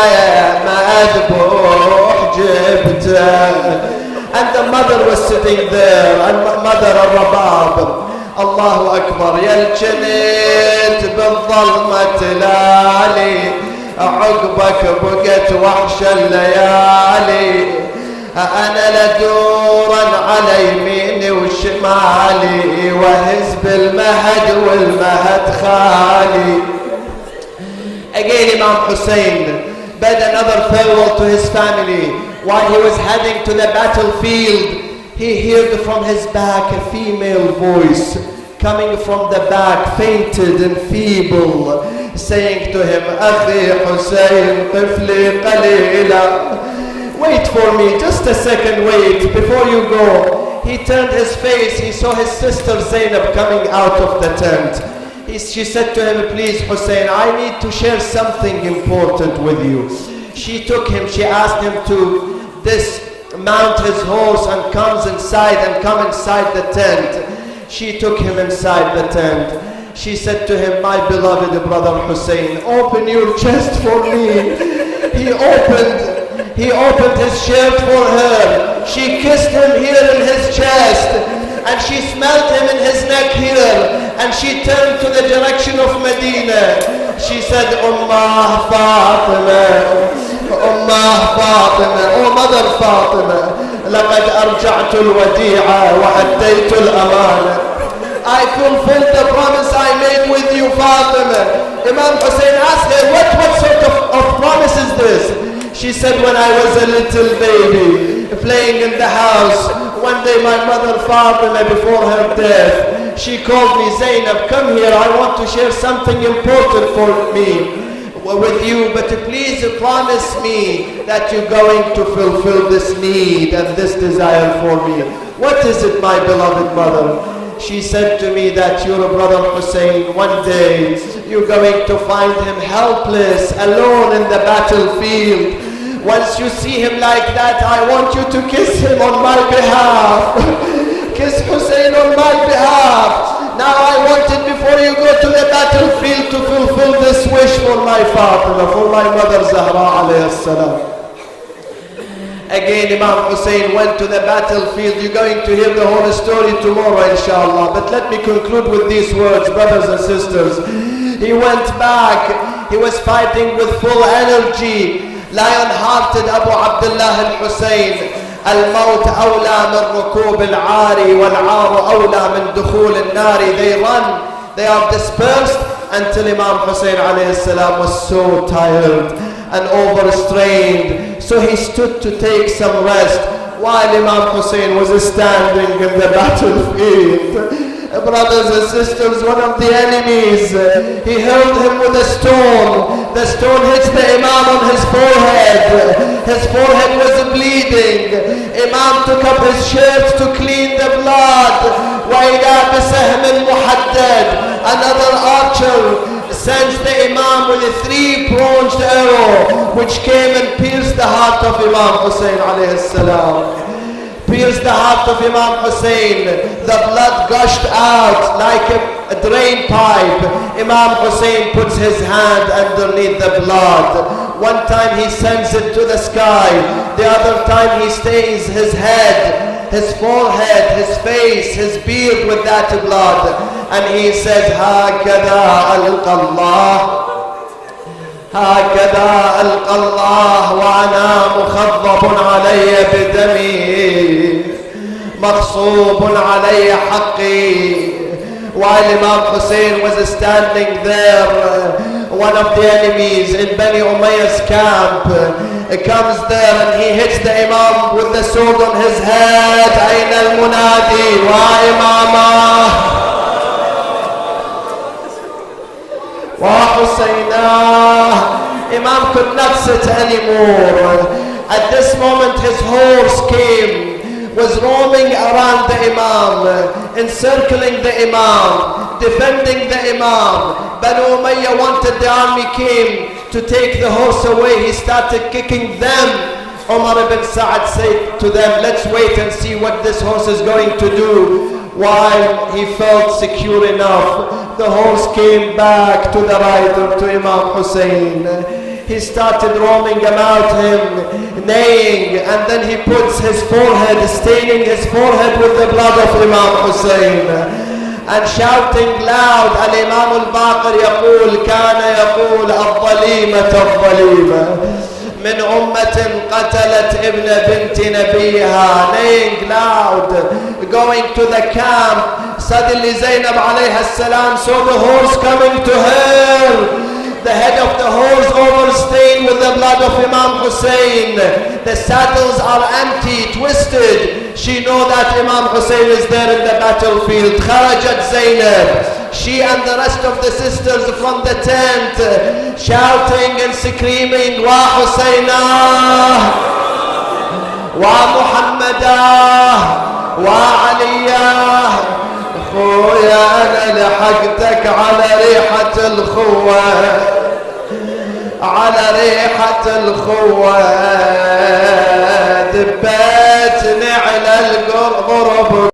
مذبوح جبته. And the mother was sitting there, and mother الرباب. الله أكبر. يلجنت بالظلمة تلالي عقبك بقت وحش الليالي. أنا لدورا على يميني وشمالي وحزب المهد والمهد خالي. Again Imam Hussein bade another farewell to his family. While he was heading to the battlefield, he heard from his back a female voice coming from the back, fainted and feeble, saying to him, أخي حسين طفلي قليلا. Wait for me, just a second, wait, before you go. He turned his face, he saw his sister Zainab coming out of the tent. She said to him, please Hussein, I need to share something important with you. She took him, she asked him to dismount his horse and come inside the tent. She took him inside the tent. She said to him, my beloved brother Hussein, open your chest for me. He opened his shirt for her. She kissed him here in his chest, and she smelled him in his neck here, and she turned to the direction of Medina. She said, Ummah Fatima, Ummah Fatima, oh mother Fatima, لقد أرجعت الوديعة وأديت الأمانة. I fulfilled the promise I made with you, Fatima. Imam Hussein asked her, what sort of promise is this? She said, when I was a little baby, playing in the house, one day my mother Fatima, before her death, she called me, Zainab, come here, I want to share something important for me with you, but please promise me that you're going to fulfill this need and this desire for me. What is it, my beloved mother? She said to me that your brother Hussein, one day you're going to find him helpless, alone in the battlefield. Once you see him like that, I want you to kiss him on my behalf. Kiss Hussein on my behalf. Now I wanted before you go to the battlefield to fulfill this wish for my Fatima, for my mother Zahra alayhi salam. Again Imam Hussein went to the battlefield. You're going to hear the whole story tomorrow inshallah. But let me conclude with these words, brothers and sisters. He went back. He was fighting with full energy. Lion-hearted Abu Abdullah al-Hussein. الموت أولى من ركوب العار والعار أولى من دخول النار. They run, they are dispersed until Imam Hussein alayhi salam was so tired and overstrained. So he stood to take some rest while Imam Hussein was standing in the battlefield. Brothers and sisters, one of the enemies, he held him with a stone. The stone hits the Imam on his forehead. His forehead was bleeding. Imam took up his shirt to clean the blood. وَإِذَا بِسَهْمٍ مُحَدَّدٍ. Another archer sends the Imam with a 3-pronged arrow, which came and pierced the heart of Imam Hussein alayhi salam. Pierced the heart of Imam Hussein. The blood gushed out like a drain pipe. Imam Hussein puts his hand underneath the blood. One time he sends it to the sky. The other time he stains his head, his forehead, his face, his beard with that blood. And he says, هَكَذَا أَلْقَى اللَّهُ هكذا ألقى الله وأنا مخضب علي بدمي مغصوب علي حقي. While Imam Hussein was standing there, one of the enemies in Bani Umayyah's camp comes there and he hits the Imam with the sword on his head. أين المنادي وإمامه وحسيناه. Imam could not sit anymore. At this moment his horse came, was roaming around the Imam, encircling the Imam, defending the Imam. Banu Umayyah wanted, the army came to take the horse away. He started kicking them. Umar ibn Sa'ad said to them, let's wait and see what this horse is going to do. While he felt secure enough, the horse came back to the rider, to Imam Hussein. He started roaming about him, neighing, and then he puts his forehead, staining his forehead with the blood of Imam Hussein, and shouting loud. Al-Imam al-Baqir يقول كان يقول الظليمة الظليمة من أمة قتلت ابن بنت نبيها, neighing loud, going to the camp. Suddenly Zainab alayha salam saw the horse coming to her. The head of the horse overstained with the blood of Imam Hussein. The saddles are empty, twisted. She know that Imam Hussein is there in the battlefield. Kharajat Zainab, she and the rest of the sisters from the tent, shouting and screaming, Wa Husaynah, Wa Muhammadah, Wa Aliyah. خويا أنا لحقتك على ريحة الخوة, على ريحة الخوة, دبيتني على الغرب